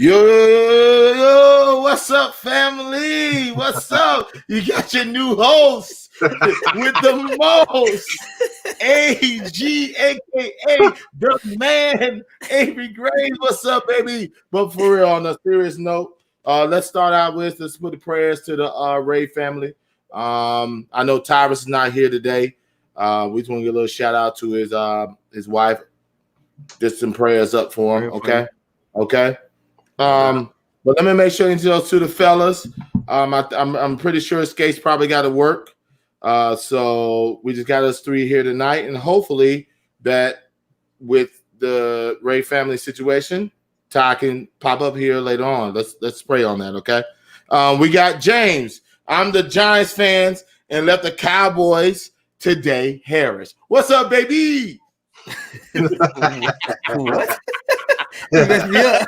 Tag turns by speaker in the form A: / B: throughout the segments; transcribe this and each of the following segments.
A: Yo, what's up, family? What's up? You got your new host with the most, AG, aka the man, Avery Graves. What's up, baby? But for real, on a serious note, let's start out with let's put the prayers to the Ray family. I know Tyrus is not here today. We just want to give a little shout out to his wife. Just some prayers up for him, okay? Okay. But let me make sure you introduce to the fellas. I'm pretty sure Skate's probably got to work. So we just got us three here tonight, and hopefully that with the Ray family situation, Ty can pop up here later on. Let's pray on that, okay? We got James. I'm the Giants fans and left the Cowboys today. Harris, what's up, baby?
B: What? You messed me up.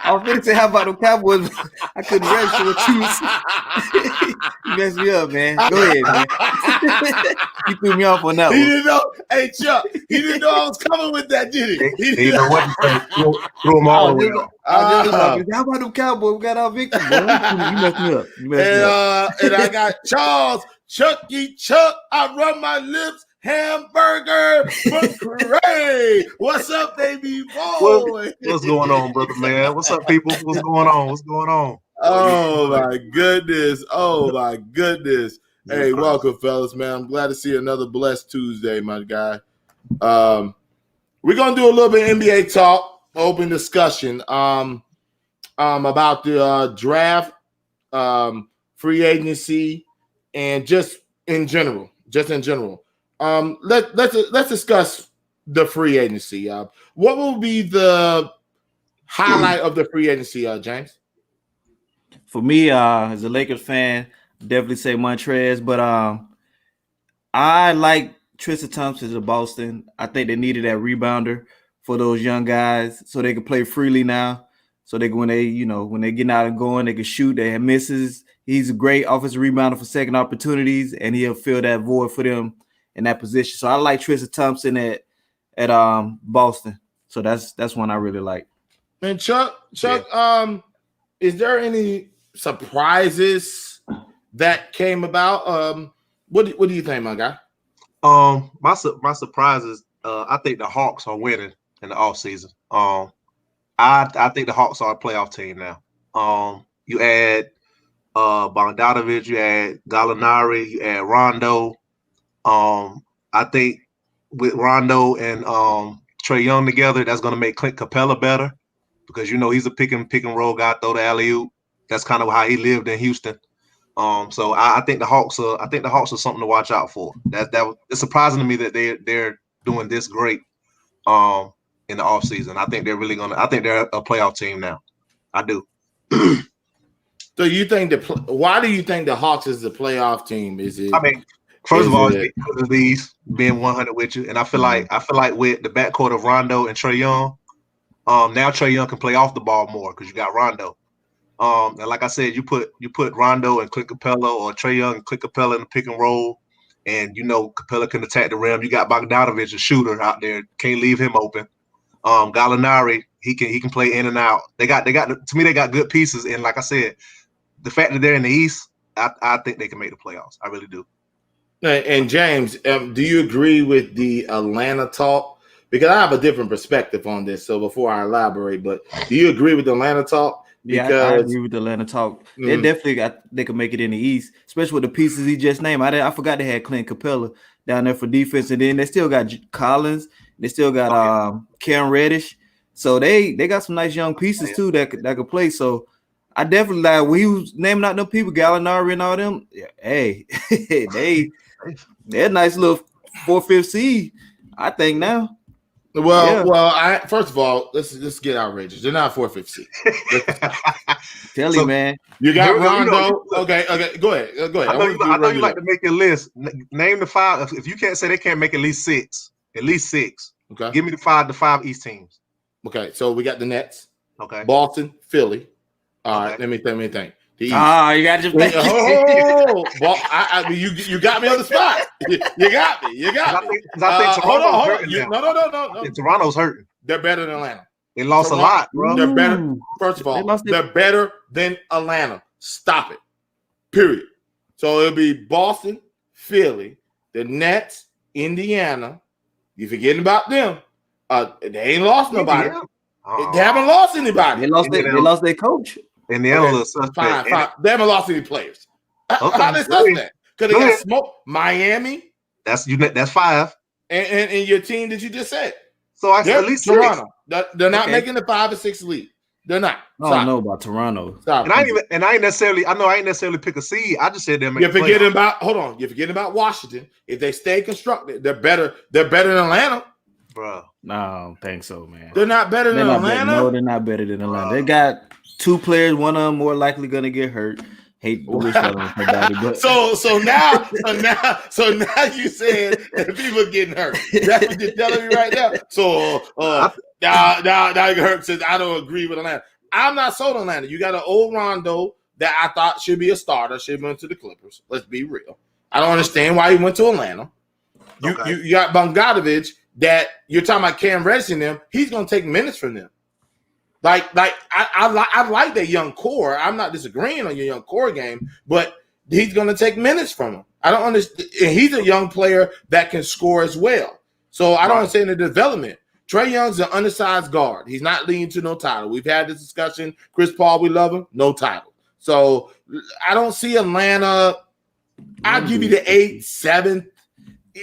B: I was going to say, how about the Cowboys? I couldn't register what you was. You messed me up, man. Go ahead, man. You threw me off on that one.
A: He didn't know. Hey, Chuck, he didn't know I was coming with that, did he? He
C: didn't know what to threw him all the way off.
B: How about them Cowboys? We got our victory, bro. You messed me up. You messed me up.
A: And I got Charles, Chucky Chuck. I run my lips. Hamburger McRae. What's up, baby boy?
C: What's going on, brother man? What's up, people? What's going on? What's going on?
A: Oh my goodness. Oh my goodness. Hey, welcome, fellas, man. I'm glad to see another blessed Tuesday, my guy. We're gonna do a little bit of NBA talk, open discussion about the draft, free agency, and just in general. Let's discuss the free agency. What will be the highlight of the free agency, James?
B: For me, as a Lakers fan, definitely say Montrez, but I like Tristan Thompson of Boston. I think they needed that rebounder for those young guys so they can play freely now. So they when they're getting out and going, they can shoot. They have misses. He's a great offensive rebounder for second opportunities, and he'll fill that void for them in that position. So I like Tristan Thompson at Boston. So that's one I really like.
A: And Chuck, is there any surprises that came about? What do you think, my guy?
C: My surprises. I think the Hawks are winning in the offseason. I think the Hawks are a playoff team now. You add Bogdanovich, you add Gallinari, you add Rondo. I think with Rondo and Trae Young together, that's going to make Clint Capella better because he's a pick and roll guy, throw the alley-oop. That's kind of how he lived in Houston. So I think the Hawks are something to watch out for. It's surprising to me that they're doing this great in the offseason. I think they're they're a playoff team now. I do.
A: So you think why do you think the Hawks is the playoff team? Is it?
C: I mean, first of all, it's because of these being 100 with you, and I feel like with the backcourt of Rondo and Trae Young, now Trae Young can play off the ball more because you got Rondo. And like I said, you put Rondo and Clint Capella or Trae Young and Clint Capella in the pick and roll, and Capella can attack the rim. You got Bogdanovich, a shooter out there, can't leave him open. Gallinari, he can play in and out. They got to me they got good pieces, and like I said, the fact that they're in the East, I think they can make the playoffs. I really do.
A: And James, do you agree with the Atlanta talk? Because I have a different perspective on this. So before I elaborate, but do you agree with the Atlanta talk?
B: Because, I agree with the Atlanta talk. They definitely they could make it in the East, especially with the pieces he just named. I forgot they had Clint Capella down there for defense, and then they still got Collins. They still got Cam Reddish. So they got some nice young pieces too that could play. So I definitely like when he was naming out them people, Gallinari and all them. Yeah, hey, they're a nice little 4-5 seed, I think now.
A: Well, first of all, let's get outrageous. They're not 4-5 seed.
B: Tell you, man.
A: You got Rondo. Okay, go ahead.
C: I know you like to make your list. Name the 5. If you can't say they can't make at least 6. Okay. Give me the 5 East teams.
A: Okay, so we got the Nets.
C: Okay.
A: Boston, Philly. All right, let me think.
B: You got to just
A: you got me on the spot. You got me.
C: I think Toronto's hurting.
A: No.
C: Toronto's hurting.
A: They're better than Atlanta.
C: They lost a lot, bro.
A: They're better. First of
B: They
A: all,
B: lost it.
A: they're better than Atlanta. Stop it. Period. So it'll be Boston, Philly, the Nets, Indiana. You forgetting about them? They ain't lost nobody. They haven't lost anybody.
B: They lost their coach.
C: Indiana
A: Okay,
C: was suspect.
A: fine. They haven't lost any players.
C: Okay,
A: How they suspect? Because they
C: Go
A: got
C: ahead.
A: smoked. Miami
C: That's 5.
A: and your team that you just said.
C: So I
A: They're
C: at least 6.
A: Toronto. They're not
B: Okay.
A: making the 5 or 6 league. They're not.
B: I don't know about Toronto.
A: Stop.
C: And I ain't necessarily pick a seed. I just said they're
A: You're forgetting about. Hold on. You're forgetting about Washington. If they stay constructed, they're better. They're better than Atlanta.
C: bro.
B: No, I don't think so, man.
A: They're not better than Atlanta.
B: No, they're not better than Atlanta. They got 2 players. One of them more likely gonna get hurt. Hate to wish that on somebody, but
A: So now you said that people getting hurt. That's what you're telling me right now. So now you hurt since I don't agree with Atlanta. I'm not sold on Atlanta. You got an old Rondo that I thought should be a starter, should have went to the Clippers. Let's be real. I don't understand why he went to Atlanta. You got Bogdanovich that you're talking about Cam Reddish in them. He's gonna take minutes from them. I like that young core. I'm not disagreeing on your young core game, but he's going to take minutes from him. I don't understand. And he's a young player that can score as well. So I don't understand the development. Trae Young's an undersized guard. He's not leading to no title. We've had this discussion. Chris Paul, we love him. No title. So I don't see Atlanta. I'll give you the 8th, 7th.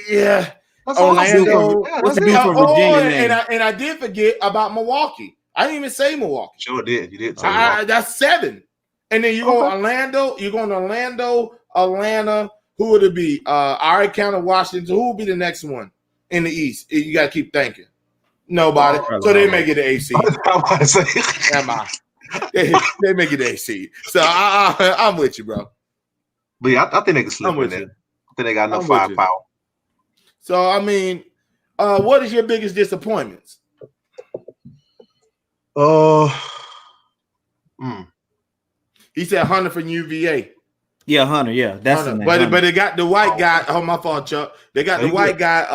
A: Yeah. Orlando.
B: What's the dude from Virginia?
A: And I did forget about Milwaukee. I didn't even say Milwaukee.
C: Sure did. You did.
A: That's 7. And then you go Orlando. You're going to Orlando, Atlanta. Who would it be? I already counted Washington. Who will be the next one in the East? You got to keep thinking. Nobody. So they make it the AC. They make it the AC. So I'm with you, bro.
C: But yeah, I think they can slip
A: I'm with
C: in
A: you.
C: there. I think they got enough
A: I'm with you.
C: firepower.
A: So, I mean, what is your biggest disappointments? He said Hunter from UVA.
B: Yeah, Hunter. Yeah, that's
A: Hunter.
B: the name.
A: But they got the white guy. Oh, my fault, Chuck. They got the white guy.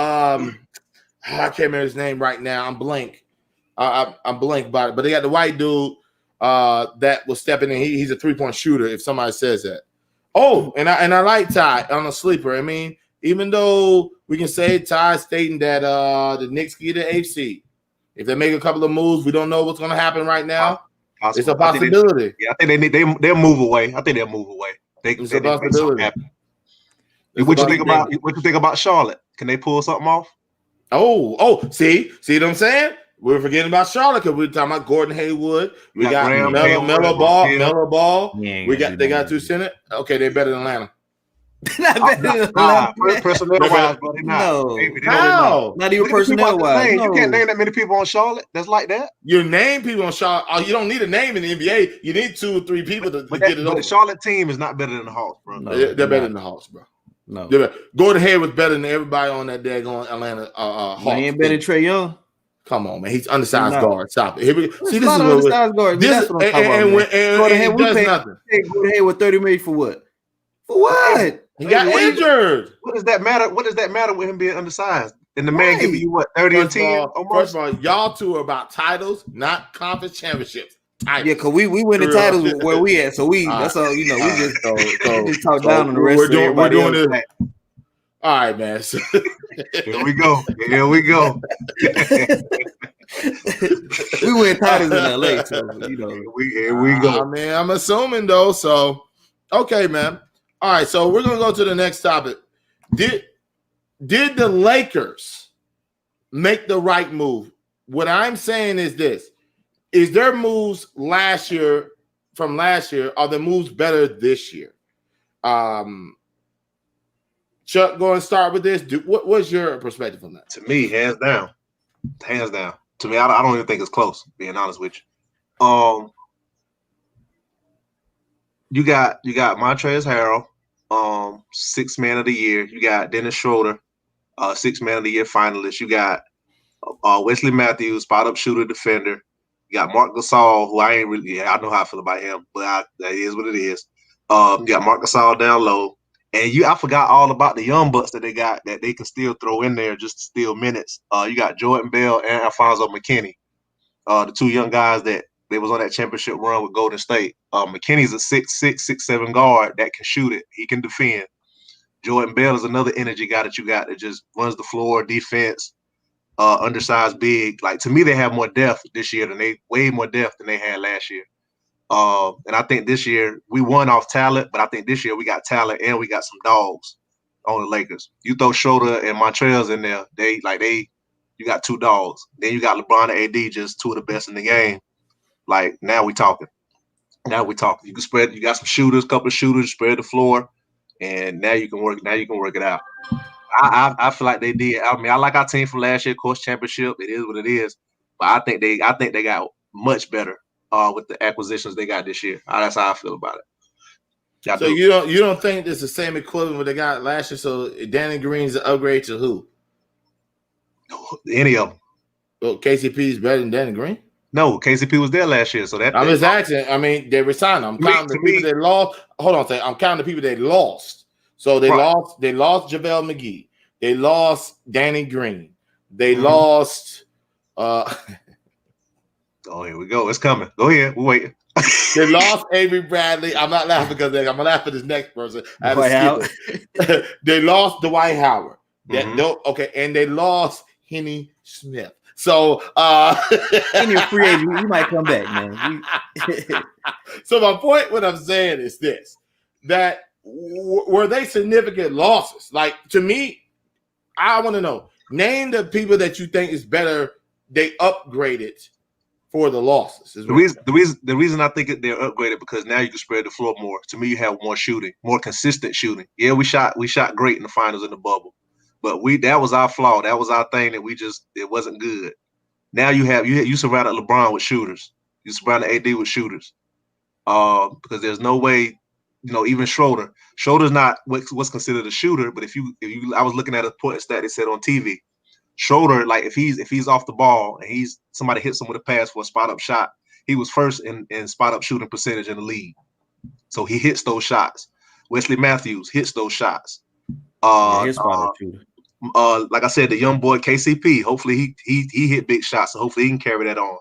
A: I can't remember his name right now. I'm blank. I'm blank about it. But they got the white dude that was stepping in. He's a 3-point shooter. If somebody says that. Oh, and I like Ty on a sleeper. I mean, even though we can say Ty stating that the Knicks get the AFC. If they make a couple of moves, we don't know what's going to happen right now. It's a possibility.
C: I think they'll move away. I think they'll move away.
A: It's a possibility.
C: What you think about Charlotte? Can they pull something off?
A: Oh, see what I'm saying? We're forgetting about Charlotte because we're talking about Gordon Haywood. We got Melo Ball. They got 2 center. Okay, they're better than Atlanta.
B: Not better than Atlanta.
C: Personnel wise, but they're not.
B: No.
A: How?
B: Not even personnel wise.
C: You can't name that many people on Charlotte that's like that.
A: You name people on Charlotte. Oh, you don't need a name in the NBA. You need 2 or 3 people to get it over.
C: The Charlotte team is not better than the Hawks, bro.
A: No, they're better than the Hawks, bro.
B: No.
A: Gordon Hayward was better than everybody on that daggone Atlanta Hawks.
B: He ain't better than Trae Young.
A: Come on, man. He's undersized guard. Stop it. Here we go. See, this is
B: undersized guard.
A: That's what I'm talking about. And he does nothing.
B: Gordon Hayward $30 million for what? For what?
A: He got injured.
C: What does that matter? What does that matter with him being undersized? And the man giving you what, 30 and 10?
A: First of all, y'all two are about titles, not conference championships. Titles.
B: Yeah, because we win the titles where we at. So that's all, we just talk down on the rest of everybody. We're doing this.
A: All right, man.
C: Here we go.
B: We win titles in LA, so
C: here we go.
A: Man, I'm assuming though. So, okay, man. All right, so we're gonna go to the next topic. Did the Lakers make the right move? What I'm saying is this: is their moves from last year, are the moves better this year? Chuck, go and start with this. What's your perspective on that?
C: To me, hands down. To me, I don't even think it's close. Being honest with you, you got Montrezl Harrell, 6th man of the year. You got Dennis Schroeder, 6th man of the year finalist. You got Wesley Matthews, spot up shooter, defender. You got Marc Gasol, who I know how I feel about him, but that is what it is. You got Marc Gasol down low. And I forgot all about the young bucks that they got that they can still throw in there just to steal minutes. You got Jordan Bell and Alfonso McKinney. the two young guys that they was on that championship run with Golden State. McKinney's a 6'6", 6'7" guard that can shoot it. He can defend. Jordan Bell is another energy guy that you got that just runs the floor, defense, undersized big. Like, to me, they have more depth this year way more depth than they had last year. And I think this year we won off talent, but I think this year we got talent and we got some dogs on the Lakers. You throw Schroeder and Montrezl in there, you got two dogs. Then you got LeBron and AD, just two of the best in the game. Like, now we talking. You can spread. You got some shooters, couple of shooters, spread the floor. And now you can work it out. I feel like they did. I mean, I like our team from last year, of course, championship. It is what it is. But I think they got much better with the acquisitions they got this year. That's how I feel about it.
A: So you don't think it's the same equivalent what they got last year? So Danny Green's an upgrade to who?
C: Any of them.
A: Well, KCP is better than Danny Green?
C: No, KCP was there last year, so that
A: I'm just asking. I mean, they resigned. I'm counting the people they lost. Hold on a second. I'm counting the people they lost. So they lost JaVale McGee. They lost Danny Green. They lost
C: oh, here we go. It's coming. Go ahead. We're waiting.
A: They lost Avery I'm not laughing because I'm gonna laugh at this next person. They lost Dwight Howard. Okay, and they lost Henny Smith. So
B: in your free agent, you might come back, man.
A: So my point, what I'm saying is this: that were they significant losses? Like, to me, I want to know. Name the people that you think is better. They upgraded for the losses.
C: The reason I think they're upgraded because now you can spread the floor more. To me, you have more shooting, more consistent shooting. Yeah, we shot great in the finals in the bubble. But that was our flaw. That was our thing that it wasn't good. Now you surrounded LeBron with shooters. You surrounded AD with shooters. Because there's no way, even Schroeder. Schroeder's not what's considered a shooter, but if you I was looking at a point stat they said on TV. Schroeder, like if he's off the ball and somebody hits him with a pass for a spot up shot, he was first in spot up shooting percentage in the league. So he hits those shots. Wesley Matthews hits those shots. Like I said, the young boy KCP. Hopefully he hit big shots, so hopefully he can carry that on.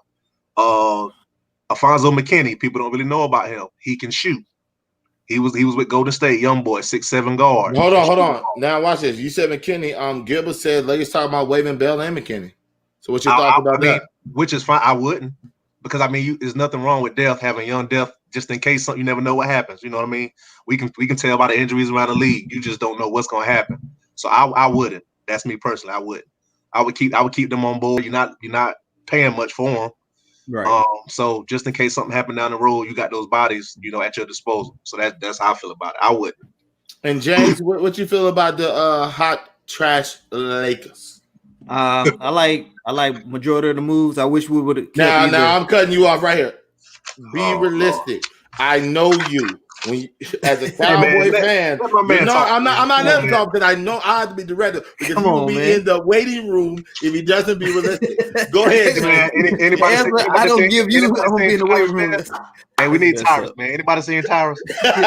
C: Alfonso McKinney. People don't really know about him. He can shoot. He was with Golden State, young boy, 6'7" guard.
A: Hold on. Now watch this. You said McKinney. Gilbert said Lakers talking about waving Bell and McKinney. So what your thoughts about that?
C: Which is fine. I wouldn't, because there's nothing wrong with depth, having young depth, just in case something. You never know what happens. You know what I mean? We can tell about the injuries around the league. You just don't know what's going to happen. So I wouldn't. That's me personally. I wouldn't. I would keep them on board. You're not paying much for them.
B: Right.
C: So just in case something happened down the road, you got those bodies, at your disposal. So that's how I feel about it. I wouldn't.
A: And James, what you feel about the hot trash Lakers?
B: I like majority of the moves. I wish we would have.
A: Now I'm cutting you off right here. Be realistic. I know you. As a Cowboy fan, I'm not letting talk because I know I have to be director because he will be in the waiting room if he doesn't be realistic. Go ahead, man.
B: I don't give you. I'm gonna be in the waiting room.
C: Hey, we need Tyrus, man. Anybody seeing Tyrus?
B: But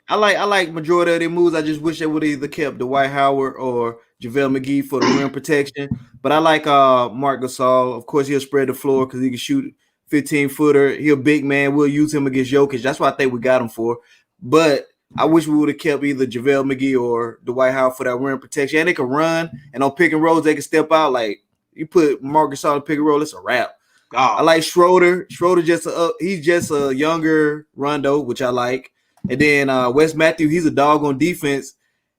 B: I like majority of their moves. I just wish they would have either kept Dwight Howard or JaVale McGee for the rim protection. But I like Marc Gasol. Of course, he'll spread the floor because he can shoot 15-footer. He a big man. We'll use him against Jokic. That's what I think we got him for. But I wish we would have kept either JaVale McGee or Dwight Howard for that rim protection. And they can run, and on pick and rolls, they can step out. Like, you put Marc Gasol on pick and roll, it's a wrap. I like Schroeder. Schroeder he's just a younger Rondo, which I like. And then Wes Matthews, he's a dog on defense,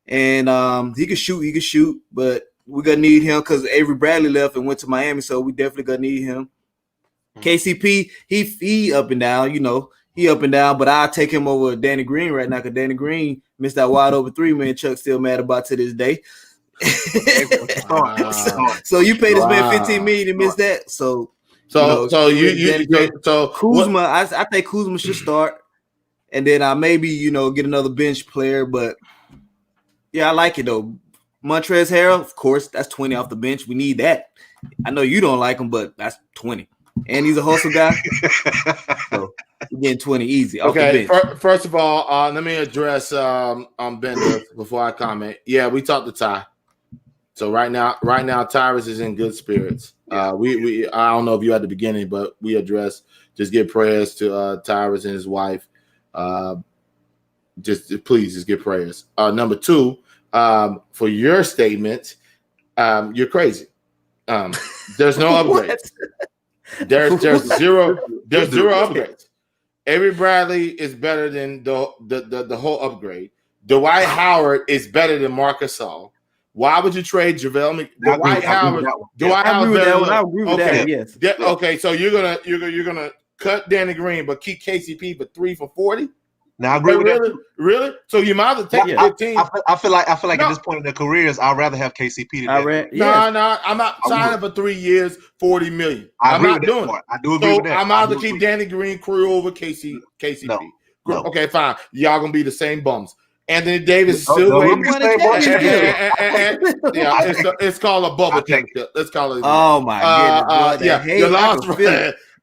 B: and he can shoot. But we're gonna need him because Avery Bradley left and went to Miami, so we definitely gonna need him. KCP, he up and down, he up and down, but I'll take him over Danny Green right now because Danny Green missed that wide open 3-man. Chuck's still mad about to this day. So you pay this man $15 million to miss that. So Kuzma, I think Kuzma should start, and then maybe get another bench player. But yeah, I like it though. Montrezl Harrell, of course, that's 20 off the bench. We need that. I know you don't like him, but that's 20. And he's a hustle guy. So we're getting 20 easy.
A: Okay, first of all, let me address Bender before I comment. Yeah, we talked to Ty. So right now, Tyrus is in good spirits. We I don't know if you at the beginning, but we addressed just give prayers to Tyrus and his wife. Please just give prayers. Number two, for your statement, you're crazy. There's no upgrades. There's zero upgrades. Avery Bradley is better than the whole upgrade. Dwight Howard is better than Marcus Gasol. Why would you trade JaVale McGee? Dwight Howard.
B: I agree with that. Yes.
A: Okay, so you're gonna cut Danny Green, but keep KCP for 3 for 40.
C: Now I agree with that.
A: Really? So you might as well take 15.
C: I feel like at this point in their careers, I'd rather have KCP than
A: No, I'm not signing for 3 years, $40 million. I'm not doing it.
C: I do agree with that.
A: I'm out to keep Danny Green career over KCP.
C: No.
A: Okay, fine. Y'all gonna be the same bums. Anthony Davis is still waiting. It's called a bubble championship. Let's call it.
B: Oh my goodness!
A: You lost.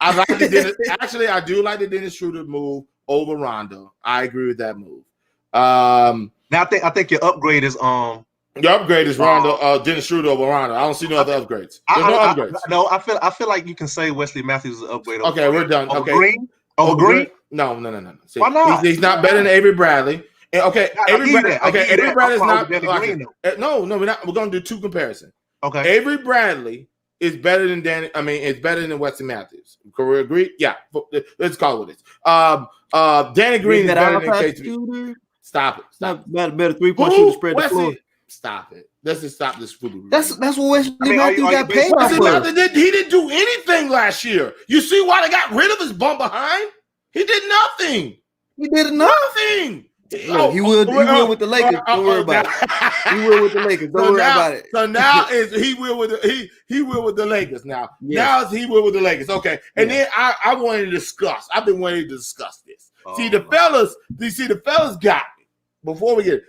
A: I like the Dennis. Actually, I do like the Dennis Schroeder move over Rondo. I agree with that move.
C: Now I think your upgrade is
A: Your upgrade is Rondo. Dennis Schroeder over Rondo. I don't see no other upgrades. There's no upgrades.
C: I feel like you can say Wesley Matthews is an upgrade.
A: Okay, we're done.
C: Over
A: Okay,
C: Green? Over Green?
A: No. See,
C: why not?
A: He's not better than Avery Bradley. Okay, Avery Bradley's not. No, we're not. We're gonna do two comparisons.
C: Okay,
A: Avery Bradley is better than Danny. I mean, it's better than Wesley Matthews. Career agree? Yeah. Let's call it this. Danny Green is better than KCP. Stop it.
B: Better 3-point shooter spread the floor.
A: Stop it. Let's just stop this football.
B: That's what Wesley Matthews got paid for.
A: He didn't do anything last year. You see why they got rid of his bum behind? He did nothing.
B: He did nothing. He will with the Lakers. Don't worry about it. He will with the Lakers. Don't worry about it.
A: So now he will with the Lakers now. Yes. Now he will with the Lakers. Okay. And then I wanted to discuss. I've been wanting to discuss this. The fellas got me. Before we get it,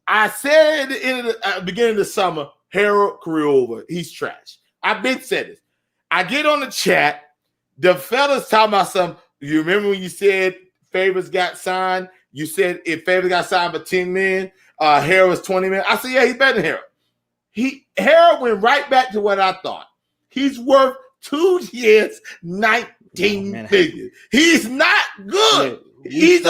A: I said at the beginning of the summer, Harold career over. He's trash. I've been said this. I get on the chat. The fellas talking about something. You remember when you said Favors got signed? You said if Favors got signed for $10 million, Harold was $20 million. I said, yeah, he's better than Harold. Harold went right back to what I thought. He's worth 2 years, $19 million. He's not good. He's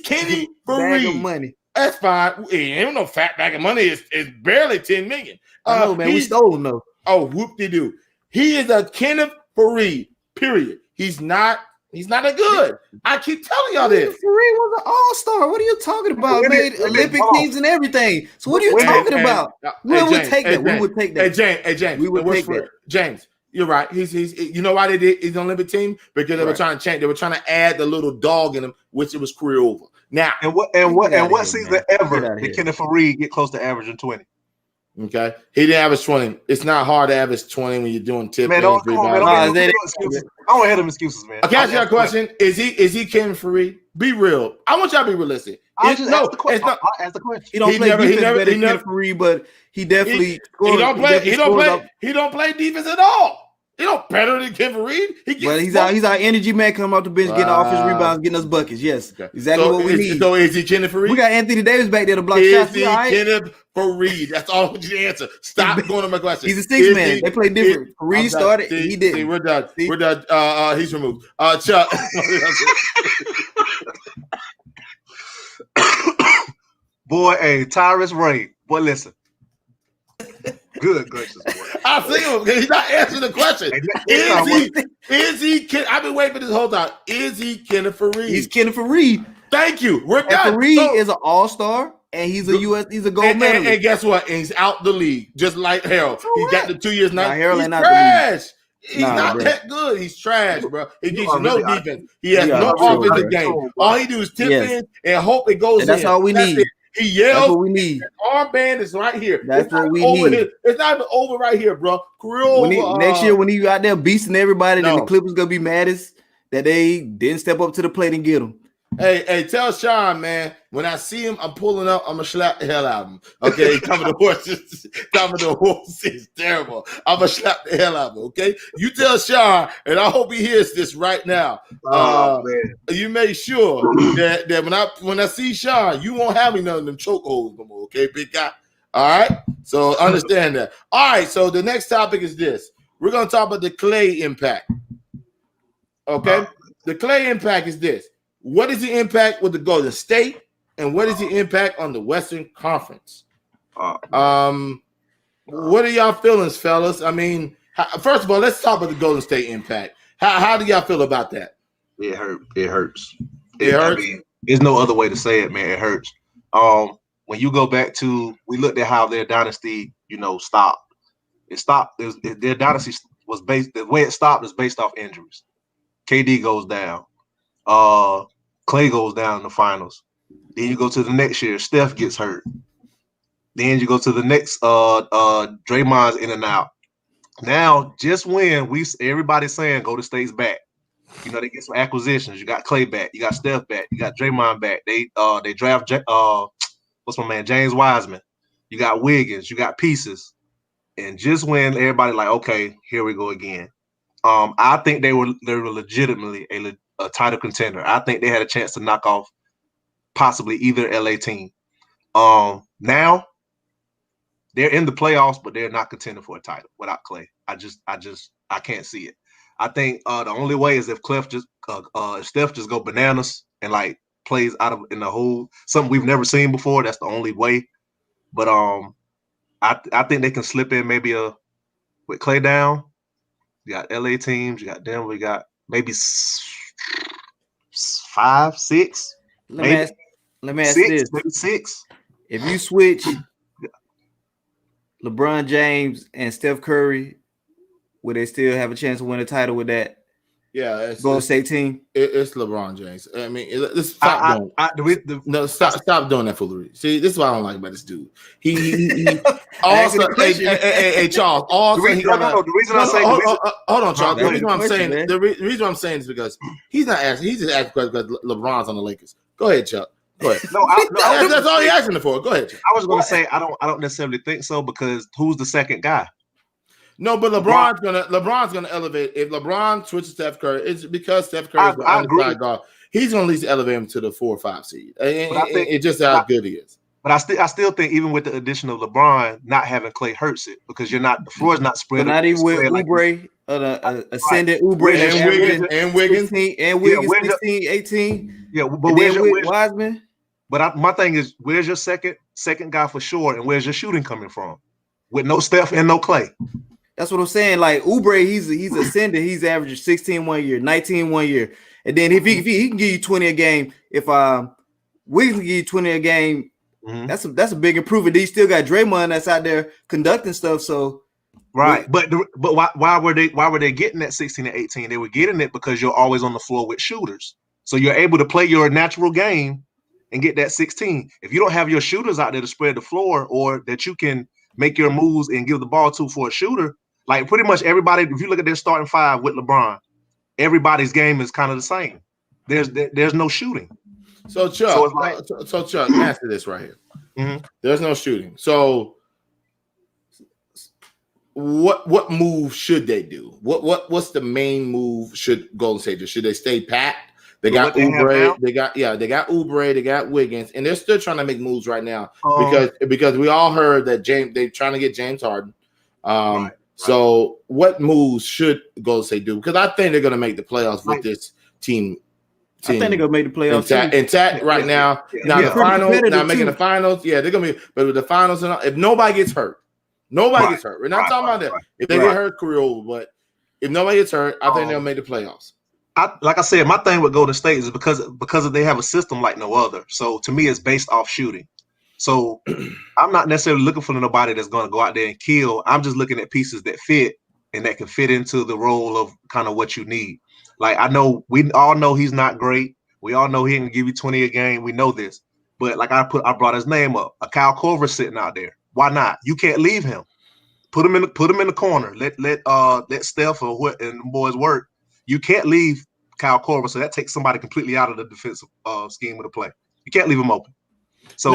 A: Kenny Fareed.
B: Money.
A: That's fine. He ain't no fat bag of money. It's barely $10 million.
B: I know, man. We stole him though.
A: Oh, whoop-de-doo. He is a Kenneth Fareed. Period. He's not a good. I keep telling y'all this.
B: Fareed was an all-star. What are you talking about? Made Olympic teams and everything. So what are you talking about? We would take that. We would take that.
A: Hey, James. We would take that. James, you're right. He's you know why they did his Olympic team? Because they were trying to change. They were trying to add the little dog in him, which it was career over. Now
C: and what season ever did Kenneth Fareed get close to averaging 20?
A: Okay, he didn't average 20. It's not hard to average 20 when you're doing tip.
C: Man, don't excuses. I don't hear them excuses, man.
A: Okay, ask you a question: Is he Kenneth Fareed? Be real. I want y'all to be realistic.
C: Ask the question.
B: He don't play defense better than Kenneth Fareed, but he definitely
A: he don't play defense at all. He don't better than Kenneth Fareed.
B: He's our energy man coming off the bench, getting off his rebounds, getting us buckets. Yes, exactly what we need.
A: So is he Kenneth Fareed?
B: We got Anthony Davis back there to block shots.
A: Is he Kenneth Fareed? That's all I want you to answer. Stop going to my question.
B: He's a six man. They play different. Fareed started. He didn't.
A: See, we're done. We're done. He's removed. Chuck.
C: Boy, hey, Tyrus Ray. Boy, listen. Good gracious, boy.
A: I see him. He's not answering the question. Is he? I've been waiting for this whole time. Is he Kenneth Fareed?
B: He's Kenneth Fareed.
A: Thank you. We're done.
B: Fareed is an all-star, and he's a gold medalist.
A: And guess what? And he's out the league, just like Harold. He got the 2 years now.
B: Harold
A: he's trash. He's not that good. He's trash, bro. He gives you no defense. He has no offensive game. All he do is tip in and hope it goes in.
B: That's all we need.
A: He yells.
B: That's what we need.
A: Armband is right here.
B: That's what we need.
A: Here. It's not even over right here, bro.
B: Next year, when he out there beasting everybody, then the Clippers gonna be maddest that they didn't step up to the plate and get him.
A: Hey, tell Sean, man, when I see him, I'm pulling up, I'm gonna slap the hell out of him. Okay, coming to horses. Is terrible. I'm gonna slap the hell out of him. Okay, you tell Sean, and I hope he hears this right now.
C: Man.
A: You make sure that when I see Sean, you won't have me none of them chokeholds no more. Okay, big guy. All right. So understand that. All right. So the next topic is this. We're going to talk about the Clay impact. Okay. The Clay impact is this. What is the impact with the Golden State? And what is the impact on the Western Conference? What are y'all feelings, fellas? I mean, first of all, let's talk about the Golden State impact. How do y'all feel about that?
C: It hurts. It hurts.
A: I
C: mean, there's no other way to say it, man. It hurts. When you go back to, we looked at how their dynasty, stopped. It stopped. Their dynasty was based. The way it stopped is based off injuries. KD goes down. Clay goes down in the finals. Then you go to the next year. Steph gets hurt. Then you go to the next. Draymond's in and out. Now, just when everybody's saying Golden State's back. They get some acquisitions. You got Clay back. You got Steph back. You got Draymond back. They draft what's my man, James Wiseman. You got Wiggins. You got pieces. And just when everybody like, okay, here we go again. I think they were legitimately a title contender. I think they had a chance to knock off possibly either LA team. Now they're in the playoffs, but they're not contending for a title without Clay. I can't see it. I think the only way is if Steph just go bananas and like plays out of in the hole, something we've never seen before. That's the only way. But I think they can slip in maybe with Clay down. You got LA teams, you got Denver, you got maybe 5, 6.
B: Let me ask this:
C: maybe 6.
B: If you switch LeBron James and Steph Curry, would they still have a chance to win a title with that?
A: Yeah, it's
B: Golden State team.
A: It's LeBron James. I mean, stop doing that foolery. See, this is what I don't like about this dude. He also, hey Charles. Also,
C: the reason I say,
A: hold on, Charles. The reason I'm saying is because he's not asking. He's just asking because LeBron's on the Lakers. Go ahead, Chuck. Go ahead. That's all he's asking for. Go ahead, Chuck.
C: I was going to say I don't necessarily think so because who's the second guy?
A: No, but LeBron's gonna elevate. If LeBron switches Steph Curry, it's because Steph Curry is the underside guard. He's gonna at least elevate him to the 4 or 5 seed. It's just how good he is.
C: But I still think even with the addition of LeBron, not having Clay hurts it because the floor is not spread.
B: But not even with Oubre, ascended Oubre
A: and Wiggins
B: 16, 18.
C: Yeah, but
B: where's Wiseman?
C: But my thing is, where's your second guy for sure, and where's your shooting coming from? With no Steph and no Clay.
B: That's what I'm saying. Like Oubre, he's ascended. He's averaging 16 1 year, 19 1 year, and then if he can give you 20 a game, if Wiggins can give you 20 a game, that's a big improvement. He still got Draymond that's out there conducting stuff. So
C: right, but why were they getting that 16 and 18? They were getting it because you're always on the floor with shooters, so you're able to play your natural game and get that 16. If you don't have your shooters out there to spread the floor or that you can make your moves and give the ball to for a shooter. Like pretty much everybody, if you look at their starting 5 with LeBron, everybody's game is kind of the same. There's no shooting.
A: So Chuck, Chuck, answer this right here.
C: Mm-hmm.
A: There's no shooting. So what move should they do? What's the main move should Golden State do? Should they stay pat? They got Oubre. They got Oubre. They got Wiggins, and they're still trying to make moves right now because we all heard that they're trying to get James Harden. Right. So what moves should Golden State do? Because I think they're going to make the playoffs with this team.
B: I think they're going to make the playoffs
A: intact right now. Now the finals, not making the finals. Yeah, they're going to be. But with the finals, and if nobody gets hurt, gets hurt. We're not talking about that. If they get hurt, career over. But if nobody gets hurt, I think they'll make the playoffs.
C: Like I said, my thing with Golden State is because they have a system like no other. So to me, it's based off shooting. So I'm not necessarily looking for nobody that's going to go out there and kill. I'm just looking at pieces that fit and that can fit into the role of kind of what you need. Like we all know he's not great. We all know he can give you 20 a game. We know this. But like I brought his name up. A Kyle Korver sitting out there. Why not? You can't leave him. Put him in the corner. Let Steph and the boys work. You can't leave Kyle Korver, so that takes somebody completely out of the defensive scheme of the play. You can't leave him open. So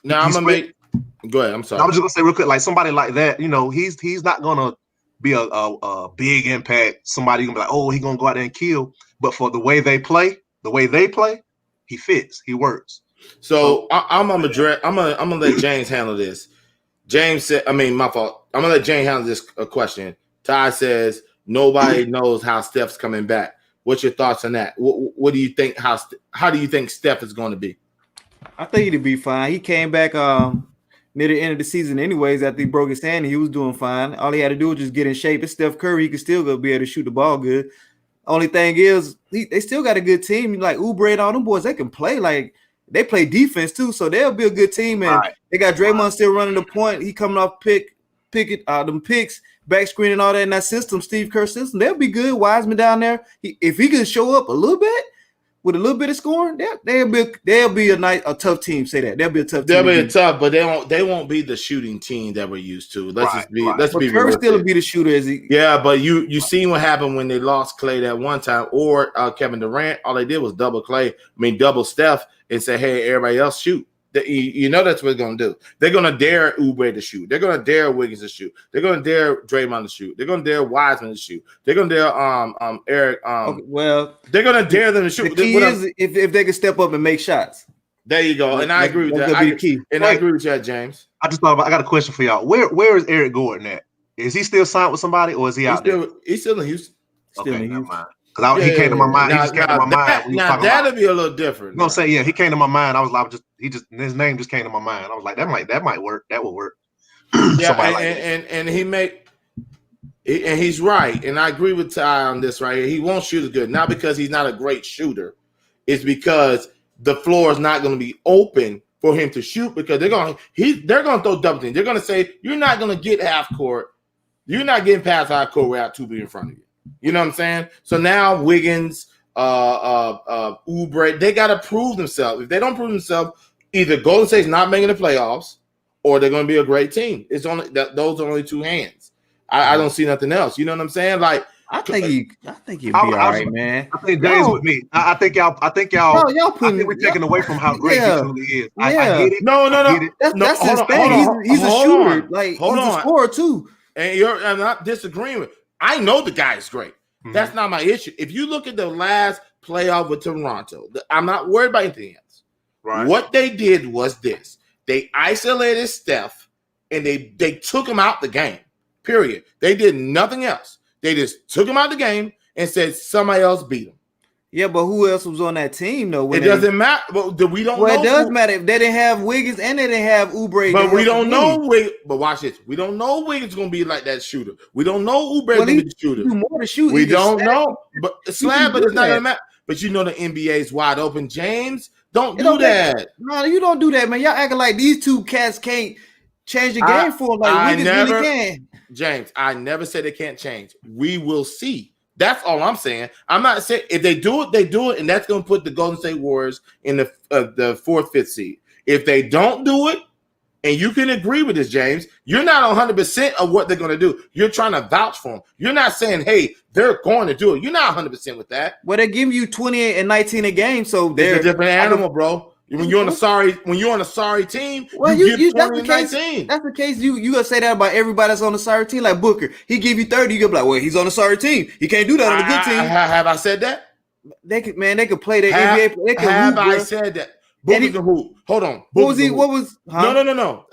A: now I'm gonna make. Go ahead. I'm sorry.
C: I was just gonna say real quick, like somebody like that, he's not gonna be a big impact. Somebody gonna be like, oh, he's gonna go out there and kill. But for the way they play, he fits. He works.
A: So I'm gonna let James handle this. James said, I mean, my fault. I'm gonna let Jane handle this question. Ty says nobody knows how Steph's coming back. What's your thoughts on that? What do you think? How do you think Steph is going to be?
B: I think he'd be fine. He came back near the end of the season, anyways. After he broke his hand, he was doing fine. All he had to do was just get in shape. It's Steph Curry. He could still go be able to shoot the ball good. Only thing is, they still got a good team. Like Oubre and all them boys, they can play. Like they play defense too, so they'll be a good team. And they got Draymond still running the point. He coming off them picks, back screen and all that in that system, Steve Kerr system. They'll be good. Wiseman down there, if he can show up a little bit with a little bit of scoring, they'll be a tough team. Say that they'll be a tough team.
A: They'll be tough, but they won't be the shooting team that we're used to. Let's be
B: Kerr still be the shooter, is he?
A: Yeah, but you seen what happened when they lost Clay that one time, or Kevin Durant. All they did was double Steph, and say, hey, everybody else shoot. You know that's what they're going to do. They're going to dare Oubre to shoot. They're going to dare Wiggins to shoot. They're going to dare Draymond to shoot. They're going to dare Wiseman to shoot. They're going to dare Eric. They're going to dare them to shoot.
B: The key is if they can step up and make shots.
A: There you go. And I agree with that. I agree with that, James.
C: I just thought I got a question for y'all. Where is Eric Gordon at? Is he still signed with somebody, or is he out there?
A: He's still in Houston.
C: Still in Houston. Because he came to my mind. He just came to my mind.
A: Now that'll be a little different.
C: You know what I'm saying? Yeah, he came to my mind. I was like, his name just came to my mind. I was like, that might work. That would work.
A: Yeah, and he's right. And I agree with Ty on this right here. He won't shoot as good, not because he's not a great shooter. It's because the floor is not going to be open for him to shoot, because they're going to throw double teams. They're going to say, you're not going to get half court. You're not getting past half court without 2 in front of you. You know what I'm saying? So now Wiggins, Oubre, they got to prove themselves. If they don't prove themselves, either Golden State's not making the playoffs, or they're going to be a great team. It's only those are only 2 hands. I don't see nothing else. You know what I'm saying? Like
B: I think he'll be all right, man.
C: I think James with me. I think y'all. I think we're taking away from how great he truly is.
B: Yeah.
C: I get it.
A: No.
B: That's his thing. He's a shooter. Like he's a scorer too.
A: And I'm not disagreeing with. I know the guy is great. Mm-hmm. That's not my issue. If you look at the last playoff with Toronto, I'm not worried about anything else. Right. What they did was this. They isolated Steph, and they took him out the game, period. They did nothing else. They just took him out the game and said somebody else beat him.
B: Yeah, but who else was on that team, though?
A: It doesn't matter. But we don't know.
B: Well, it does matter. If they didn't have Wiggins and they didn't have Oubre.
A: But we don't know Wiggins. But watch this. We don't know Wiggins is going to be like that shooter. We don't know Oubre is going to be the shooter.
B: More to shoot.
A: We don't know. But it's not going to matter. But you know the NBA is wide open. James, don't do that.
B: No, you don't do that, man. Y'all acting like these 2 cats can't change the game for them. Like Wiggins really can.
A: James, I never said they can't change. We will see. That's all I'm saying. I'm not saying if they do it, they do it, and that's going to put the Golden State Warriors in the 4th, 5th seed. If they don't do it, and you can agree with this, James, you're not 100% of what they're going to do. You're trying to vouch for them. You're not saying, hey, they're going to do it. You're not 100% with that.
B: Well, they're giving you 28 and 19 a game, so
A: they're a different animal, bro. When you're on a sorry team,
B: well,
A: you give 20
B: that's the case.
A: 19.
B: That's the case. You gonna say that about everybody that's on a sorry team, like Booker. He give you 30. You gonna be like, well, he's on a sorry team. He can't do that on a good team.
A: Have I said that?
B: They could play their NBA. They
A: have I said that? Booker can hoop. Hold on.
B: What was?
A: Huh? No.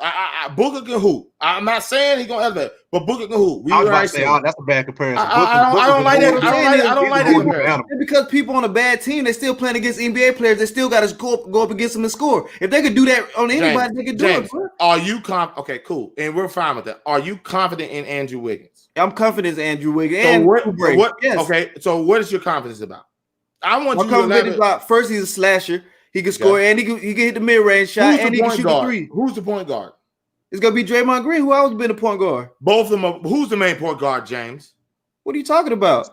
A: Booker can hoop. I'm not saying he's gonna elevate, but Booker can hoop.
C: I was about to say, that's a bad comparison.
A: I don't like that. I don't like that comparison.
B: Because people on a bad team, they're still playing against NBA players. They still got to go up against them and score. If they could do that on anybody, they could do it.
A: Are you confident? Okay, cool, and we're fine with that. Are you confident in Andrew Wiggins?
B: I'm confident in Andrew Wiggins.
A: So what? Yes. Okay, so what is your confidence about? I want you to elaborate.
B: About first, he's a slasher. He can score and he can hit the mid-range shot and he can shoot the 3.
A: Who's the point guard?
B: It's gonna be Draymond Green. Who else been the point guard?
A: Both of them are. Who's the main point guard, James?
B: What are you talking about?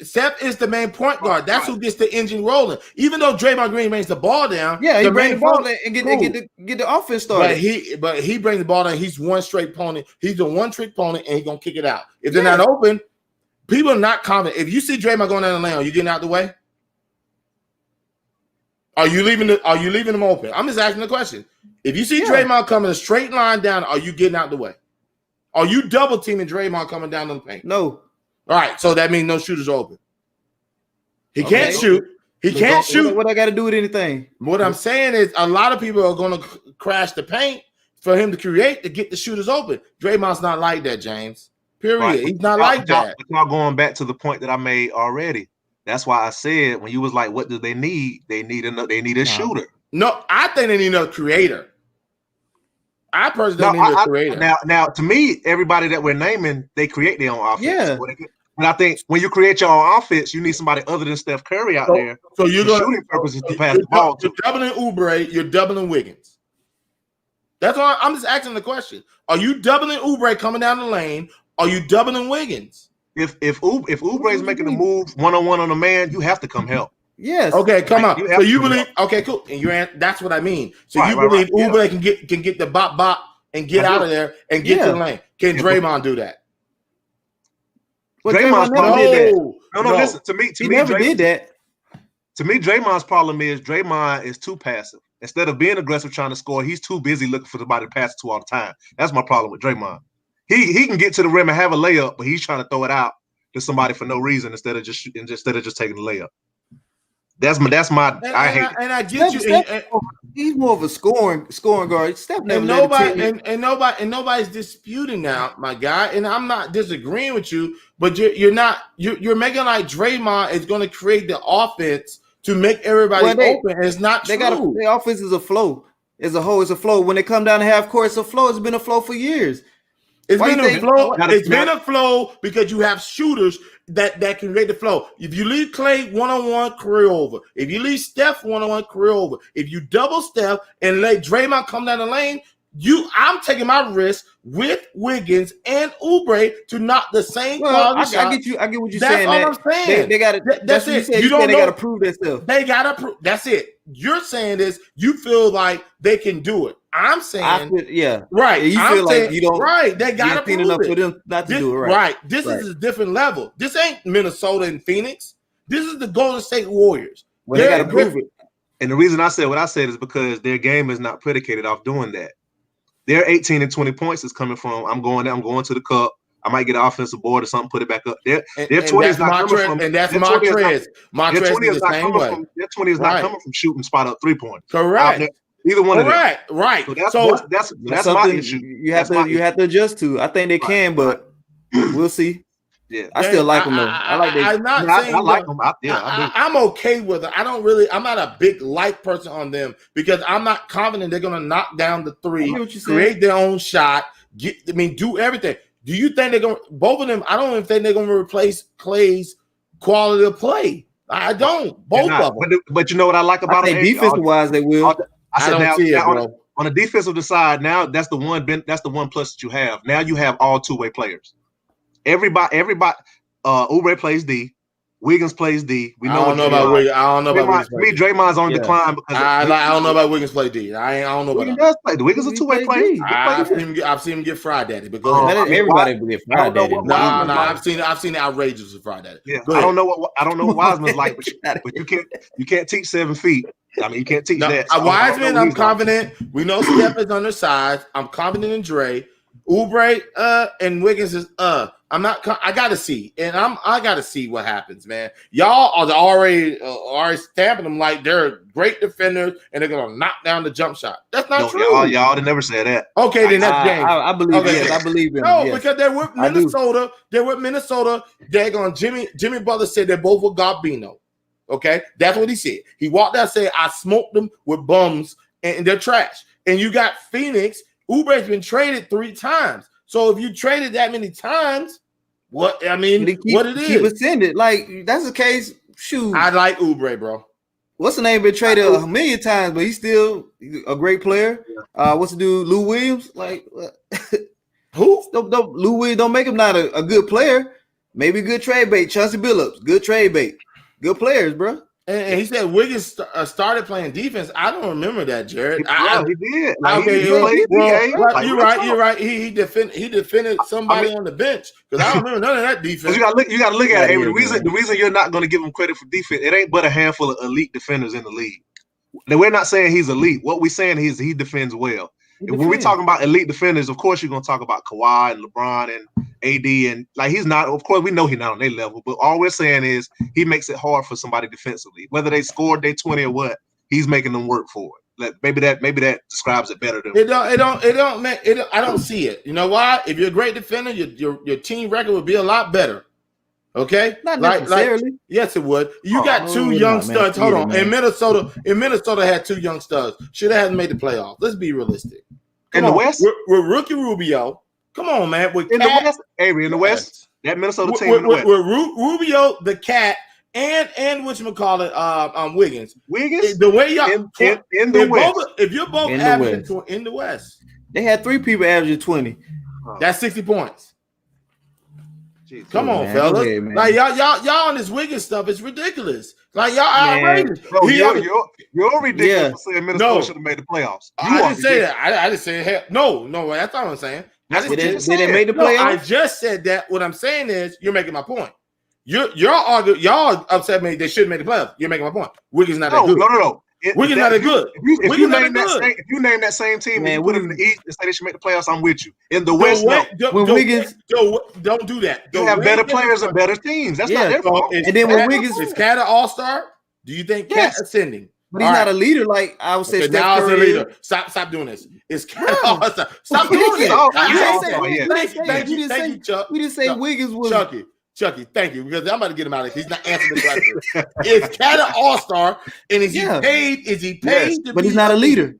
A: Steph is the main point guard. That's who gets the engine rolling. Even though Draymond Green brings the ball down,
B: he brings the ball down and get the offense started.
A: But he brings the ball down. He's one straight pony. He's a one-trick pony, and he's gonna kick it out. If they're not open, people are not confident. If you see Draymond going down the lane, are you getting out the way? Are you leaving them open? I'm just asking the question. If you see Draymond coming a straight line down, are you getting out the way? Are you double teaming Draymond coming down the paint?
B: No.
A: All right, so that means no shooters open. He can't shoot. He can't shoot.
B: What I got to do with anything?
A: What I'm saying is a lot of people are going to crash the paint for him to create to get the shooters open. Draymond's not like that, James. Period.
C: Right.
A: He's not like that.
C: But y'all going back to the point that I made already. That's why I said when you was like, what do they need? They need a shooter.
A: No, I think they need another creator. I personally need a creator.
C: Now, to me, everybody that we're naming, they create their own offense.
B: Yeah.
C: And I think when you create your own offense, you need somebody other than Steph Curry out there.
A: So you're going
C: shooting purposes to pass the ball to.
A: You're doubling Oubre. You're doubling Wiggins. That's why I'm just asking the question: are you doubling Oubre coming down the lane? Are you doubling Wiggins?
C: If Oubre is making a move 1-on-1 on a man, you have to come help.
B: Yes.
A: Okay, come on. So you believe?
C: Help.
A: Okay, cool. And that's what I mean. So you believe Oubre can get the bop and get out of there and get to the lane? Can Draymond do that?
B: Well,
C: Draymond
B: never did that.
C: No. Listen to me.
B: He never did that.
C: To me, Draymond's problem is Draymond is too passive. Instead of being aggressive trying to score, he's too busy looking for somebody to pass it to all the time. That's my problem with Draymond. He can get to the rim and have a layup, but he's trying to throw it out to somebody for no reason instead of just taking the layup.
A: I get you.
B: He's more of a scoring guard. Steph never
A: nobody's disputing now, my guy. And I'm not disagreeing with you, but you're making like Draymond is going to create the offense to make everybody open. And it's not true.
B: Their offense is a flow. As a whole, it's a flow. When they come down to half court, it's a flow. It's been a flow for years.
A: It's been a flow because you have shooters that can create the flow. If you leave Clay one-on-one, career over. If you leave Steph one-on-one, career over. If you double Steph and let Draymond come down the lane, I'm taking my risk with Wiggins and Oubre to knock the same quality shot.
B: I get what you're
A: saying. That's all I'm saying.
B: They got to. That's it. They got to prove themselves.
A: They got to prove. That's it. You're saying this. You feel like they can do it. I'm saying, right.
B: You feel like you don't.
A: Right. They got to prove
B: enough
A: it.
B: For them not to do it. Right.
A: Right. This is a different level. This ain't Minnesota and Phoenix. This is the Golden State Warriors.
B: Well, they got to prove it.
C: And the reason I said what I said is because their game is not predicated off doing that. Their 18 and 20 points is coming from I'm going to the cup. I might get an offensive board or something, put it back up. Their 20 is not coming from, and that's Montrez. Montrez is the same way. Their 20 is not coming from shooting spot up 3-point.
A: Correct.
C: Either one of them.
A: Right.
C: So that's my issue.
B: You have to adjust to. I think they can, but we'll see.
C: Yeah,
B: I still like them though. I like them.
C: I like them.
A: I'm okay with it. I'm not a big like person on them because I'm not confident they're gonna knock down the three, create their own shot, do everything. Do you think they're gonna both of them? I don't even think they're gonna replace Clay's quality of play. I don't. Both of them.
C: But you know what I like about them?
B: Defensive wise, they will.
C: I don't see it, bro. On the defensive side, now that's the one plus that you have. Now you have all two-way players. Everybody. Oubre plays D. Wiggins plays D. I don't know about Wiggins. Me, Draymond's on decline because
A: I don't know about Wiggins play D. I don't know about
C: Wiggins does play. Wiggins is a two-way player.
A: I've seen him get fried daddy. But go ahead.
B: Everybody get fried daddy.
A: I've seen the outrageous of fried daddy.
C: Yeah, I don't know what Wiseman's like, but you can't teach 7 feet. I mean, you can't teach that.
A: Wiseman, I'm confident. We know Steph is undersized. I'm confident in Dre. Oubre and Wiggins is I'm not. I gotta see, and I gotta see what happens, man. Y'all are already stamping them like they're great defenders, and they're gonna knock down the jump shot. That's not true.
C: Y'all never said that.
A: Okay, then that's game.
B: I believe. Okay. Yes, I believe in.
A: No, because they're with Minnesota. They're with Minnesota. They're going. Jimmy Butler said they're both with Garbino. Okay, that's what he said. He walked out and said, "I smoked them with bums, and they're trash." And you got Phoenix. Oubre's been traded 3 times. So if you traded that many times, what it is?
B: Keep ascended. Like that's the case. Shoot,
A: I like Oubre, bro.
B: What's the name? Been traded a million times, but he's still a great player. What's the dude? Lou Williams? Like
A: who?
B: Lou Williams don't make him not a good player. Maybe good trade bait. Chauncey Billups, good trade bait. Good players, bro.
A: And he said Wiggins started playing defense. I don't remember that, Jared.
C: He did.
A: You're right. He defended somebody on the bench because I don't remember none of that defense.
C: You got to look at it. The reason you're not going to give him credit for defense, it ain't but a handful of elite defenders in the league. Now, we're not saying he's elite. What we're saying is he defends well. When we're talking about elite defenders, of course you're going to talk about Kawhi and LeBron and AD, and like he's not. Of course, we know he's not on their level, but all we're saying is he makes it hard for somebody defensively, whether they scored their 20 or what. He's making them work for it. Maybe that describes it better than
A: It don't make it. I don't see it. You know why? If you're a great defender, your team record would be a lot better. Okay,
B: Not necessarily.
A: Yes, it would. You got two young studs. Hold on. In Minnesota had two young studs. Should have made the playoffs. Let's be realistic.
C: In the West,
A: with Rookie Rubio. Come on, man. With
C: in the West, Avery, in the West, that Minnesota team in the West.
A: With Rubio, the Cat, and whatchamacallit, Wiggins. The way y'all
C: in the West.
A: If you're both averaging in the West,
B: they had 3 people averaging 20.
A: That's 60 points.
C: Jesus.
A: Come on, fellas. Ahead, like y'all on this Wiggins stuff, it's ridiculous. Like y'all outrageous.
C: Bro, you're ridiculous for saying Minnesota should have made the playoffs.
A: I didn't say that. I didn't say hell. No, that's not what I'm saying.
B: They made the playoffs.
A: I just said that. What I'm saying is, you're making my point. Y'all upset me. They should have made the playoffs. You're making my point. Wiggins not that good.
C: No.
A: Wiggins not that good.
C: If you name that same team and you put it in the East and say they should make the playoffs, I'm with you. In the West,
A: Wiggins don't do that.
C: You have better players and better teams. That's not their fault.
B: And then when Wiggins
A: is Cat an all-star, do you think Cat ascending?
B: But he's not a leader, like I would say.
A: Now he's a leader. Stop doing this. It's Cat all-star. Stop doing it.
B: Thank you, Chuck. We didn't say Wiggins was
A: Chucky, thank you, because I'm about to get him out of here. He's not answering the question. Is Cat an all-star? And is he paid? Is he paid?
B: Yes, but he's not a leader.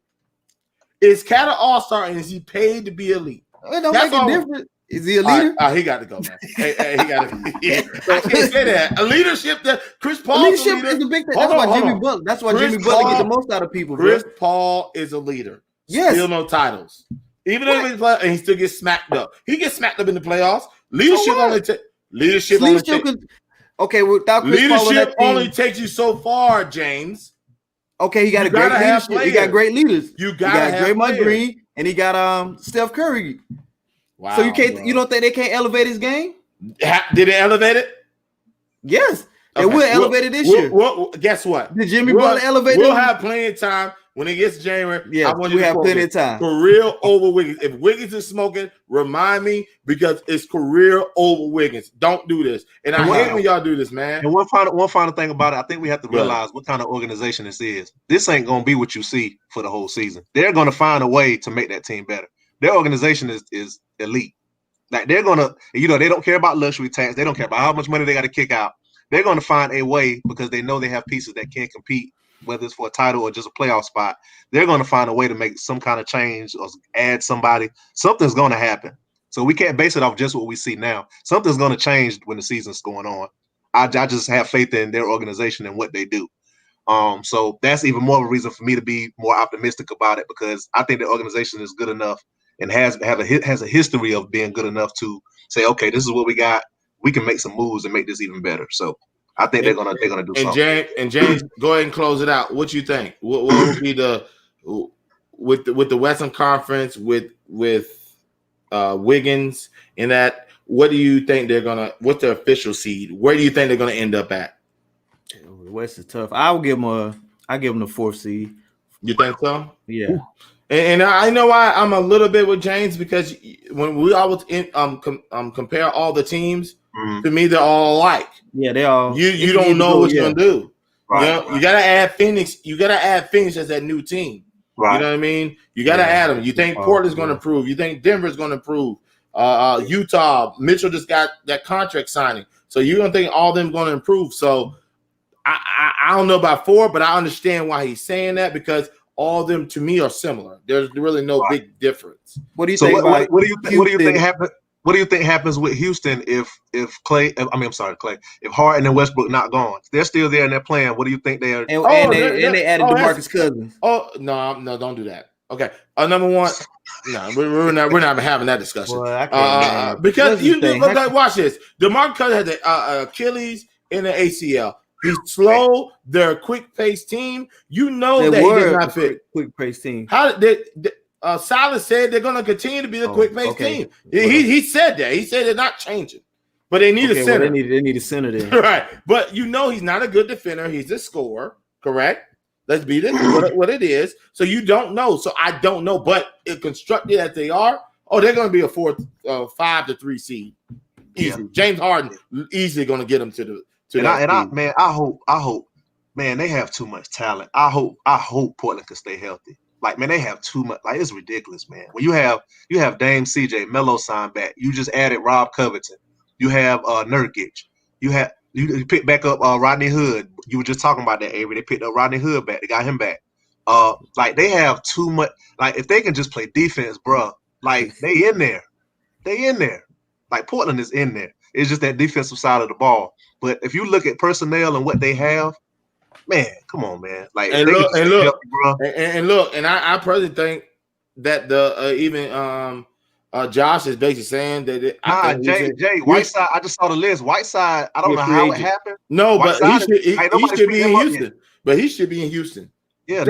A: Is Cat an all-star? And is he paid to be elite?
B: It don't make a difference. Is he a leader?
A: He got to go, man. He got to. Yeah. I can't say that. A leadership that Chris Paul is
B: the big thing. That's why Jimmy Butler. That's why Jimmy Butler gets the most out of people.
A: Chris Paul is a leader.
B: Yes.
A: Still no titles. Even though he's playing, and he still gets smacked up. He gets smacked up in the playoffs. Leadership only takes.
B: Okay, without Chris
A: leadership only takes you so far, James.
B: Okay, he got a great leadership. He got great leaders.
A: You got
B: Draymond Green, and he got Steph Curry.
A: Wow.
B: So you don't think they can't elevate his game?
A: Did they elevate it?
B: Yes, they will elevate it this year.
A: Guess what?
B: Did Jimmy Butler elevate it?
A: We'll have plenty of time. When it gets January,
B: yeah, we have plenty of time.
A: Career over Wiggins. If Wiggins is smoking, remind me, because it's career over Wiggins. Don't do this. And I hate when y'all do this, man.
C: And one final thing about it, I think we have to realize what kind of organization this is. This ain't going to be what you see for the whole season. They're going to find a way to make that team better. Their organization is elite. Like, they're going to, they don't care about luxury tax. They don't care about how much money they got to kick out. They're going to find a way, because they know they have pieces that can compete, whether it's for a title or just a playoff spot. They're going to find a way to make some kind of change or add somebody. Something's going to happen. So we can't base it off just what we see now. Something's going to change when the season's going on. I just have faith in their organization and what they do. So that's even more of a reason for me to be more optimistic about it, because I think the organization is good enough and has a history of being good enough to say, okay, this is what we got. We can make some moves and make this even better. So I think they're gonna do something.
A: James, go ahead and close it out. What you think? What would be with the Western Conference with Wiggins in that? What do you think what's their official seed? Where do you think they're gonna end up at?
B: The West is tough. I give them the 4th seed.
A: You think so?
B: Yeah.
A: And I know why I'm a little bit with James, because when we always compare all the teams, to me they're all alike.
B: Yeah, they all.
A: You don't know what you're gonna do. Right, you gotta add Phoenix. You gotta add Phoenix as that new team. Right. You know what I mean? You gotta add them. You think Portland's gonna improve? You think Denver's gonna improve? Utah, Mitchell just got that contract signing, so you're gonna think all of them gonna improve. So I don't know about 4, but I understand why he's saying that, because all of them to me are similar. There's really no big difference.
B: What do you think?
C: What do you think happens? What do you think happens with Houston if Clay? If Harden and Westbrook not gone, they're still there and they're playing. What do you think they are?
B: And they added DeMarcus Cousins.
A: Oh no, don't do that. Okay, number one, no, we're not having that discussion.
B: Well,
A: because you look like, watch this. DeMarcus Cousins had the Achilles and the ACL. He's slow. They're a quick-paced team. You know that he did not fit.
B: Quick-paced team.
A: How did Silas said they're going to continue to be the quick-paced team. He said that. He said they're not changing, but they need a center.
B: Well, they need a center there,
A: right? But you know he's not a good defender. He's a scorer, correct? Let's be this what it is. So you don't know. So I don't know. But if constructed as they are, they're going to be a 5 to 3 seed. Easy. Yeah. James Harden easily going to get them to the.
C: I hope man, they have too much talent. I hope Portland can stay healthy. Like, man, they have too much. Like, it's ridiculous, man. When you have Dame, CJ, Melo signed back. You just added Rob Covington. You have Nurkic. You picked back up Rodney Hood. You were just talking about that, Avery. They picked up Rodney Hood back. They got him back. Like, they have too much. Like, if they can just play defense, bro, like, they in there. They in there. Like, Portland is in there. It's just that defensive side of the ball. But if you look at personnel and what they have, man, come on, man. Like,
A: and look, and I personally think that Josh is basically saying that
C: Jay Whiteside. I just saw the list. Whiteside. I don't know how it happened.
A: No, Whiteside, but he should be in Houston. But he should be in Houston.
C: Yeah,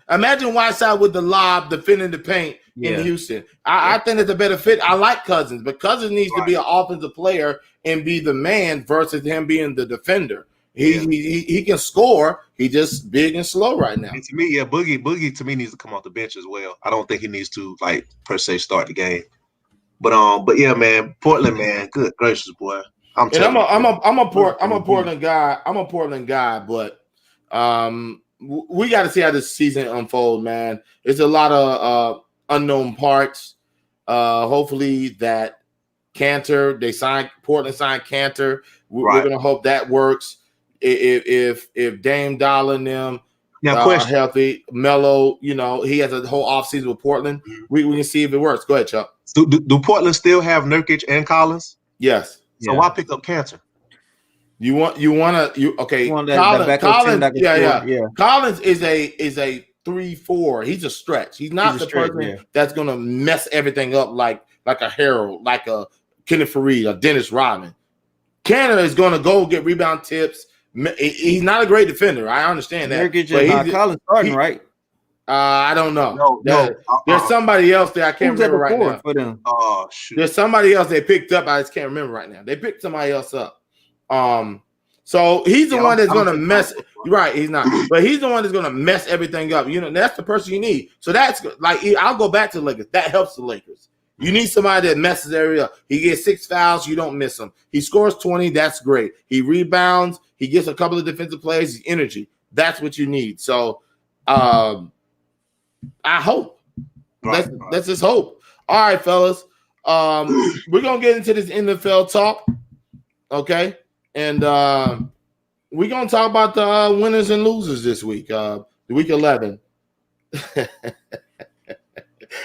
A: imagine Whiteside with the lob defending the paint in Houston. I think it's a better fit. I like Cousins, but Cousins needs to be an offensive player and be the man versus him being the defender. He can score. He just big and slow right now.
C: And to me, Boogie to me needs to come off the bench as well. I don't think he needs to like per se start the game. But yeah, man, Portland, man, good gracious, boy. I'm a Portland guy. I'm a Portland guy, but we got to see how this season unfolds, man. It's a lot of unknown parts. Hopefully that Portland signed Cantor. We're gonna hope that works. If Dame Dollar and them healthy, Melo, he has a whole offseason with Portland. We can see if it works. Go ahead, Chuck. Do Portland still have Nurkic and Collins?
A: Yes.
C: So why pick up Cantor?
A: Collins, Collins is a 3-4. He's a stretch. He's not the person that's gonna mess everything up like a Harold, like a Kenneth Faried, a Dennis Rodman. Canada is gonna go get rebound tips. He's not a great defender. I understand that.
B: Collins starting, right?
A: I don't know. There's somebody else there. I can't remember right now.
B: For them?
C: Oh shoot.
A: There's somebody else they picked up. I just can't remember right now. They picked somebody else up. So he's the one that's going to mess. Right, he's not. But he's the one that's going to mess everything up. That's the person you need. So that's like, I'll go back to the Lakers. That helps the Lakers. You need somebody that messes everything up. He gets 6 fouls. You don't miss him. He scores 20. That's great. He rebounds. He gets a couple of defensive plays. His energy. That's what you need. So I hope. Let's just hope. All right, fellas. We're going to get into this NFL talk. Okay. And we're going to talk about the winners and losers this week, the week 11.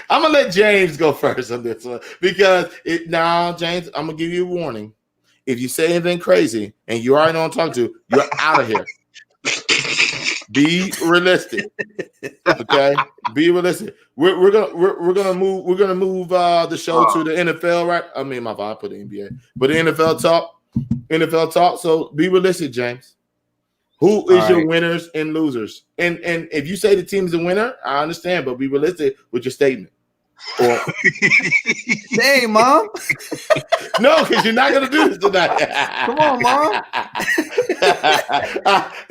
A: I'm going to let James go first on this one because James, I'm going to give you a warning. If you say anything crazy and you already know what I'm talking to, you're out of here. Be realistic. Okay? Be realistic. We're gonna move the show to the NFL, right? I mean, my fault, I put the NBA. But the NFL talk. So be realistic, James. Who is your winners and losers? And if you say the team's the winner, I understand, but be realistic with your statement.
B: Dang, Mom.
A: No, because you're not gonna do this tonight.
B: Come on, Mom.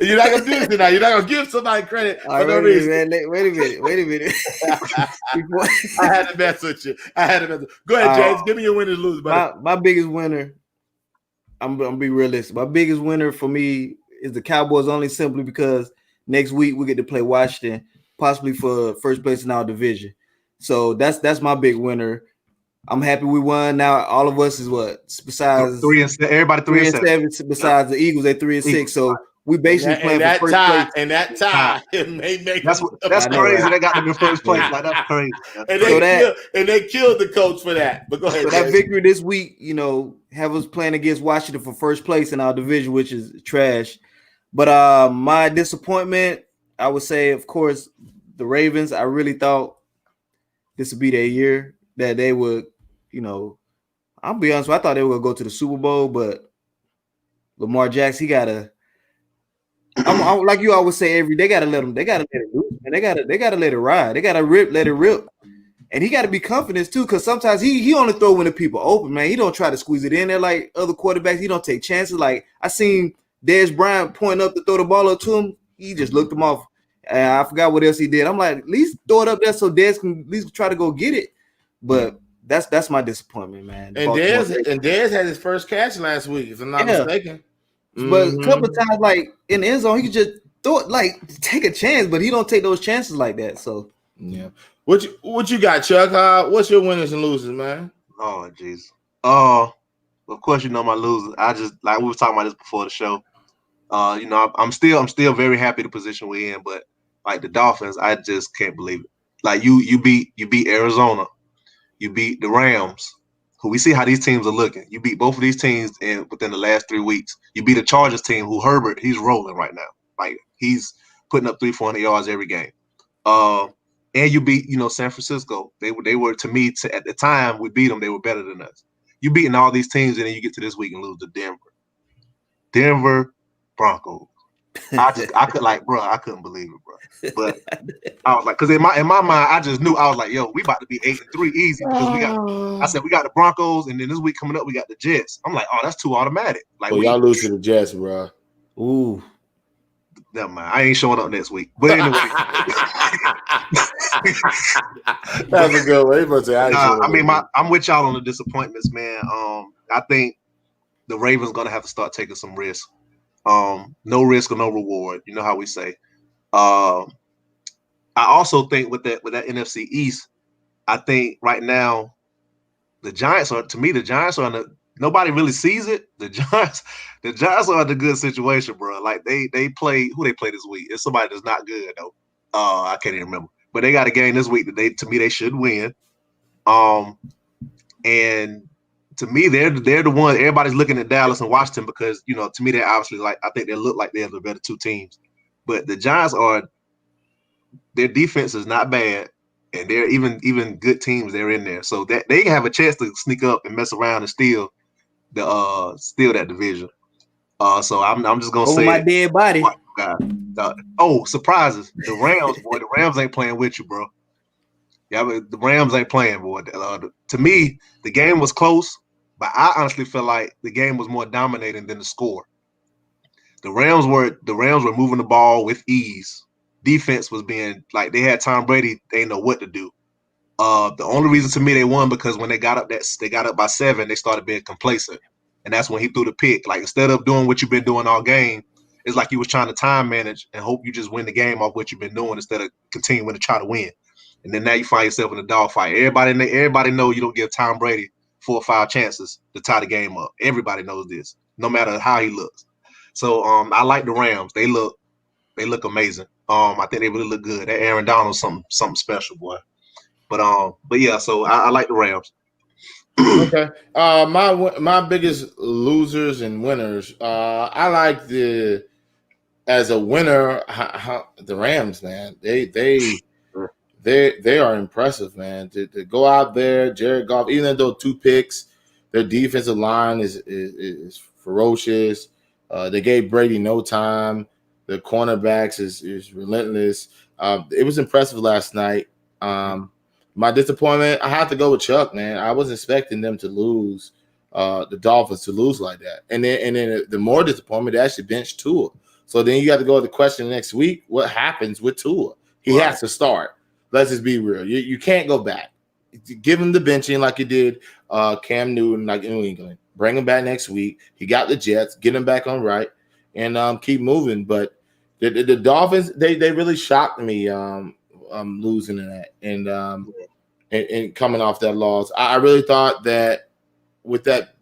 A: You're not gonna do this tonight. You're not gonna give somebody credit for no reason.
B: Wait a minute.
A: I had to mess with you. Go ahead, James. Give me your winners and losers, buddy.
B: My biggest winner. I'm gonna be realistic. My biggest winner for me is the Cowboys, only simply because next week we get to play Washington, possibly for first place in our division. So that's my big winner. I'm happy we won. Now all of us is what besides
C: 3-7. Everybody 3-7.
B: Besides the Eagles, they're 3-6. So we basically playing for first place.
A: And that tie, it may make
C: that's crazy. They got them in first place. Like that's crazy.
A: And they killed the coach for that. But go ahead.
B: So that victory this week, have us playing against Washington for first place in our division, which is trash. But my disappointment, I would say, of course, the Ravens. I really thought this would be their year that they would, I'll be honest, I thought they were going to go to the Super Bowl, but Lamar Jackson, he got to, like you always say, they got to let it loose, and they got to let it ride. They got to let it rip. And he got to be confident too, because sometimes he only throw when the people open, man. He don't try to squeeze it in there like other quarterbacks. He don't take chances. Like I seen Dez Bryant pointing up to throw the ball up to him. He just looked him off. I forgot what else he did. I'm like, at least throw it up there so Dez can at least try to go get it. But that's my disappointment, man.
A: And Dez had his first catch last week, if I'm not mistaken.
B: But a couple of times, like in the end zone, he could just take a chance, but he don't take those chances like that. So
A: yeah. What you got, Chuck? What's your winners and losers, man?
C: Oh, jeez. Of course, you know my losers. I just like we were talking about this before the show. I'm still very happy the position we're in, but like the Dolphins, I just can't believe it. Like you beat Arizona, you beat the Rams, who we see how these teams are looking. You beat both of these teams within the last 3 weeks. You beat a Chargers team who Herbert, he's rolling right now. Like he's putting up 300-400 yards every game. And you beat, San Francisco. They were to me at the time we beat them, they were better than us. You beating all these teams, and then you get to this week and lose to Denver Broncos. I couldn't believe it, bro. But I was like, because in my mind, I just knew I was like, yo, we about to be 8-3 easy because we got the Broncos, and then this week coming up we got the Jets. I'm like, oh, that's too automatic. Like,
A: y'all lose to the Jets, bro.
B: Ooh.
C: Never mind. I ain't showing up next week. But anyway.
A: That's a good way.
C: I'm with y'all on the disappointments, man. I think the Ravens gonna have to start taking some risks. No risk or no reward. You know how we say. I also think with that NFC East, I think right now the Giants are on the. Nobody really sees it. The Giants are in a good situation, bro. Like they play who they play this week. It's somebody that's not good though. I can't even remember. But they got a game this week that they should win. And to me, they're the one. Everybody's looking at Dallas and Washington because to me they're obviously I think they look like they're the better two teams. But the Giants their defense is not bad, and they're even good teams. They're in there, so that they have a chance to sneak up and mess around and steal that division. So I'm just gonna say
B: my dead body.
C: Surprises! The Rams, boy, the Rams ain't playing with you, bro. Yeah, but the Rams ain't playing, boy. To me, the game was close, but I honestly feel like the game was more dominating than the score. The Rams were moving the ball with ease. Defense was being like they had Tom Brady. They didn't know what to do. The only reason to me they won because when they got up by 7, they started being complacent, and that's when he threw the pick. Like instead of doing what you've been doing all game, it's like you was trying to time manage and hope you just win the game off what you've been doing instead of continuing to try to win. And then now you find yourself in a dogfight. Everybody know you don't give Tom Brady 4 or 5 chances to tie the game up. Everybody knows this, no matter how he looks. So I like the Rams. They look amazing. I think they really look good. That Aaron Donald's something special, boy. But yeah, so I like the Rams.
A: Okay. My biggest losers and winners. I like as a winner, the Rams, man. They are impressive, man. To go out there, Jared Goff, even though 2 picks, their defensive line is ferocious. They gave Brady no time. The cornerbacks is relentless. It was impressive last night. My disappointment, I have to go with Chuck, man. I wasn't expecting them to lose, the Dolphins to lose like that. And then the more disappointment, they actually benched Tua. So then you got to go to the question next week, what happens with Tua? He has to start. Let's just be real. You can't go back. Give him the benching like you did Cam Newton, like in New England. Bring him back next week. He got the Jets. Get him back on right and keep moving. But the Dolphins, they really shocked me losing in that and coming off that loss. I really thought that with that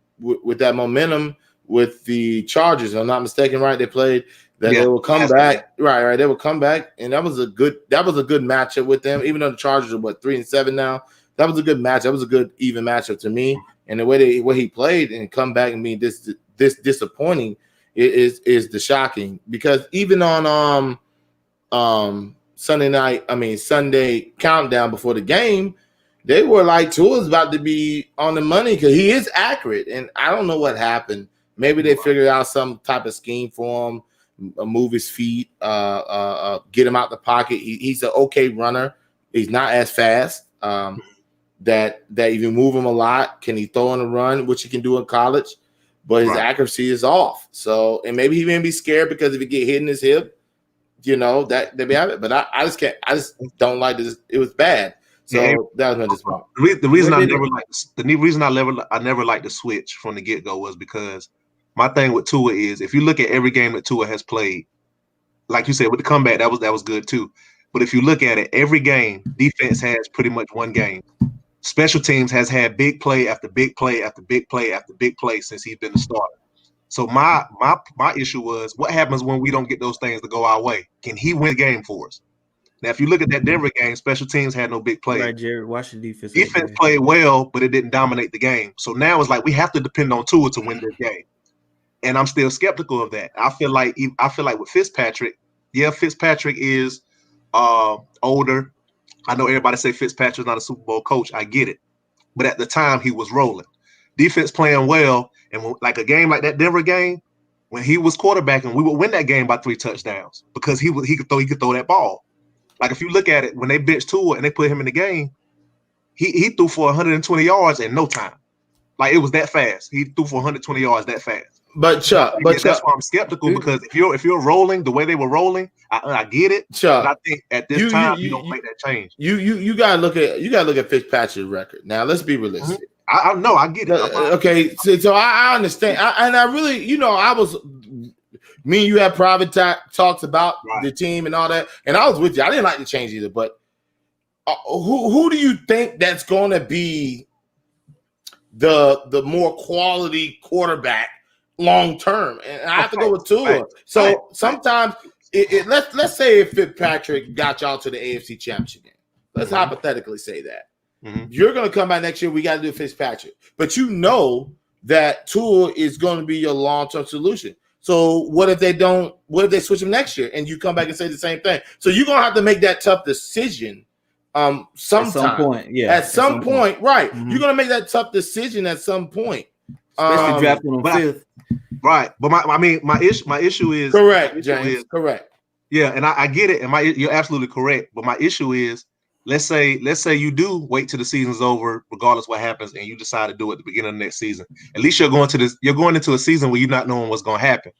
A: momentum with the Chargers, if I'm not mistaken, right? They played that they will come back. Right. They will come back. And that was a good matchup with them, even though the Chargers are 3-7 now. That was a good match. That was a good even matchup to me. And the way he played and come back and be this disappointing is the shocking, because even on Sunday countdown before the game, they were like Tua's about to be on the money because he is accurate. And I don't know what happened. Maybe they figured out some type of scheme for him, move his feet, get him out the pocket. He's an okay runner. He's not as fast. That if you move him a lot, can he throw on a run, which he can do in college, but his accuracy is off. So, and maybe he may be scared because if he get hit in his hip, that they may have it. But I just don't like this. It was bad. So that was my disappointment.
C: The reason I never liked the switch from the get go was because my thing with Tua is if you look at every game that Tua has played, like you said, with the comeback, that was good too. But if you look at it, every game, defense has pretty much one game. Special teams has had big play after big play after big play after big play since he's been the starter. So my issue was, what happens when we don't get those things to go our way? Can he win the game for us? Now, if you look at that Denver game, special teams had no big play.
B: Right, Jared, watch the defense.
C: Defense played well, but it didn't dominate the game. So now it's like we have to depend on Tua to win this game. And I'm still skeptical of that. I feel like with Fitzpatrick, yeah, Fitzpatrick is older. I know everybody say Fitzpatrick's not a Super Bowl coach. I get it. But at the time, he was rolling. Defense playing well. And like a game like that Denver game, when he was quarterbacking, we would win that game by 3 touchdowns because he could throw that ball. Like if you look at it, when they benched Tua and they put him in the game, he threw for 120 yards in no time. Like it was that fast. He threw for 120 yards that fast.
A: But Chuck,
C: that's why I'm skeptical, because if you're rolling the way they were rolling, I get it.
A: Chuck,
C: but I think at this time you don't make that change.
A: You gotta look at Fitzpatrick's record. Now let's be realistic.
C: Mm-hmm. I know, I get it.
A: Okay, so I understand, and I really, me and you had private talks about the team and all that, and I was with you. I didn't like the change either, but who do you think that's going to be the more quality quarterback long term? And I have to go with Tua. So sometimes, let's say if Fitzpatrick got y'all to the AFC Championship game, let's hypothetically say that. Mm-hmm. You're going to come back next year. We got to do Fitzpatrick, but you know that Tua is going to be your long-term solution. So what if they don't? What if they switch him next year and you come back and say the same thing? So you're going to have to make that tough decision. Sometime. At some point, yeah. At some point, right? Mm-hmm. You're going to make that tough decision at some point.
B: Especially drafting on fifth.
C: Right, but my issue is
A: correct, James. Correct.
C: Yeah, and I get it, and you're absolutely correct. But my issue is, let's say you do wait till the season's over, regardless what happens, and you decide to do it at the beginning of the next season. At least you're going into a season where you're not knowing what's going to happen.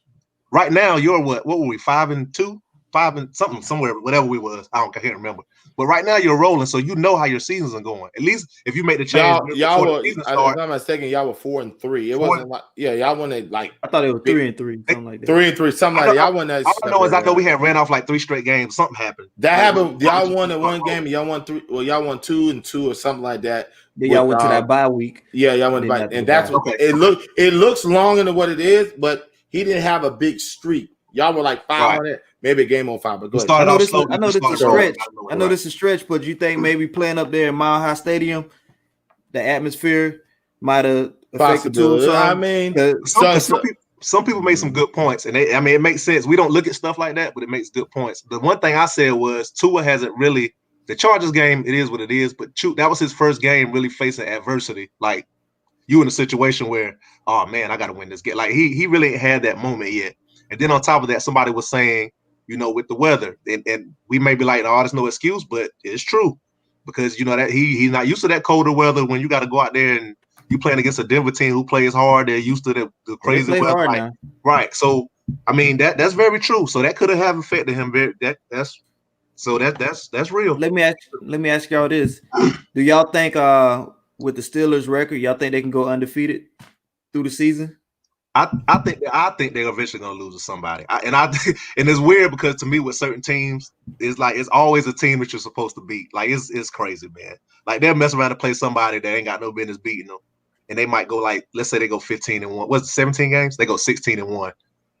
C: Right now, you're what were we, 5-2, 5 and something, somewhere, whatever we was. I can't remember. But right now you're rolling, so you know how your seasons are going. At least if you make the change,
A: y'all were. If I'm not mistaken, y'all were 4-3. It wasn't like y'all won it like.
B: I thought it was 3-3, something like that.
A: 3-3, something like that. Y'all won that.
C: All I know is I know we had ran off like 3 straight games. Something happened.
A: That happened. Y'all won at one game, and y'all won 3. Well, y'all won 2-2 or something like that.
B: Then y'all went to that bye week.
A: Yeah, y'all went bye, and that's what it looked. It looks longer than what it is, but he didn't have a big streak. Y'all were like 500. Right. Maybe a game on 5, but go ahead.
B: I know this is a stretch. I know this is a stretch, but you think maybe playing up there in Mile High Stadium, the atmosphere might have affected Tua?
A: I mean,
C: some people made some good points, and it makes sense. We don't look at stuff like that, but it makes good points. The one thing I said was Tua hasn't really the Chargers game. It is what it is, but that was his first game really facing adversity. Like you in a situation where, oh man, I got to win this game. Like he really ain't had that moment yet. And then on top of that, somebody was saying, with the weather, and we may be like, oh, there's no excuse, but it's true because that he's not used to that colder weather. When you got to go out there and you playing against a Denver team who plays hard, they're used to the crazy weather, right? So I mean that's very true. So that could have affected him. That's real.
B: Let me ask y'all this: do y'all think with the Steelers record, y'all think they can go undefeated through the season?
C: I think they're eventually gonna lose to somebody, and it's weird because to me with certain teams, it's like it's always a team that you're supposed to beat. Like it's crazy, man. Like they'll mess around and play somebody that ain't got no business beating them, and they might go like, let's say they go 15-1. What's it, 17 games? They go 16-1.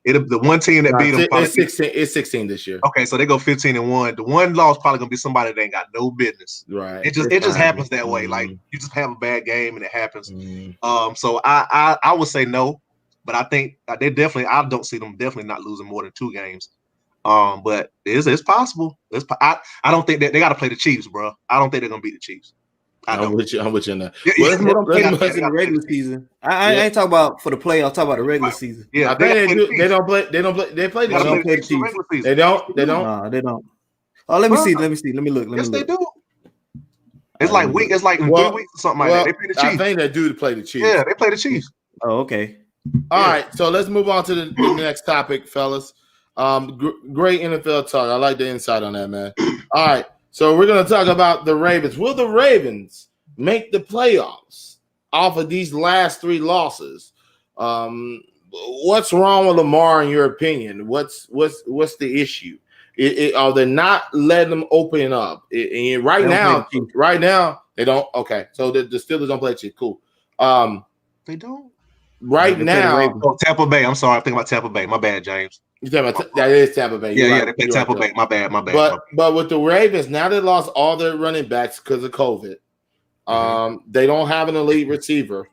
C: The one team that beat them
A: it's 16 this year.
C: Okay, so they go 15-1. The one loss probably gonna be somebody that ain't got no business.
A: Right.
C: It just happens that way. Like you just have a bad game and it happens. So I would say no. But I think I don't see them definitely not losing more than 2 games. But it's possible. I don't think that they got to play the Chiefs, bro. I don't think they're gonna beat the Chiefs.
A: I'm with you on that.
B: Let's in the regular season. I ain't talking about for the playoffs. Talk about the regular season.
C: Yeah,
A: they don't play. They play the Chiefs. They don't.
B: No, they don't. Oh, let me see. Let me look.
C: Yes, they do. It's like in 3 weeks or something like that. They play the Chiefs.
A: I think they do play the Chiefs.
C: Yeah, they play the Chiefs.
B: Oh, okay.
A: All right, so let's move on to the next topic, fellas. Great NFL talk. I like the insight on that, man. All right, so we're going to talk about the Ravens. Will the Ravens make the playoffs off of these last 3 losses? what's wrong with Lamar in your opinion? What's the issue? Are they not letting them open up? Right now they don't. Okay, so the Steelers don't play Chiefs. Cool.
C: They don't.
A: Right now,
C: Tampa Bay. I'm sorry, I'm thinking about Tampa Bay. My bad, James.
A: You talking about that is Tampa Bay.
C: Yeah, they play Tampa Bay. My bad.
A: But with the Ravens, now they lost all their running backs because of COVID. They don't have an elite receiver.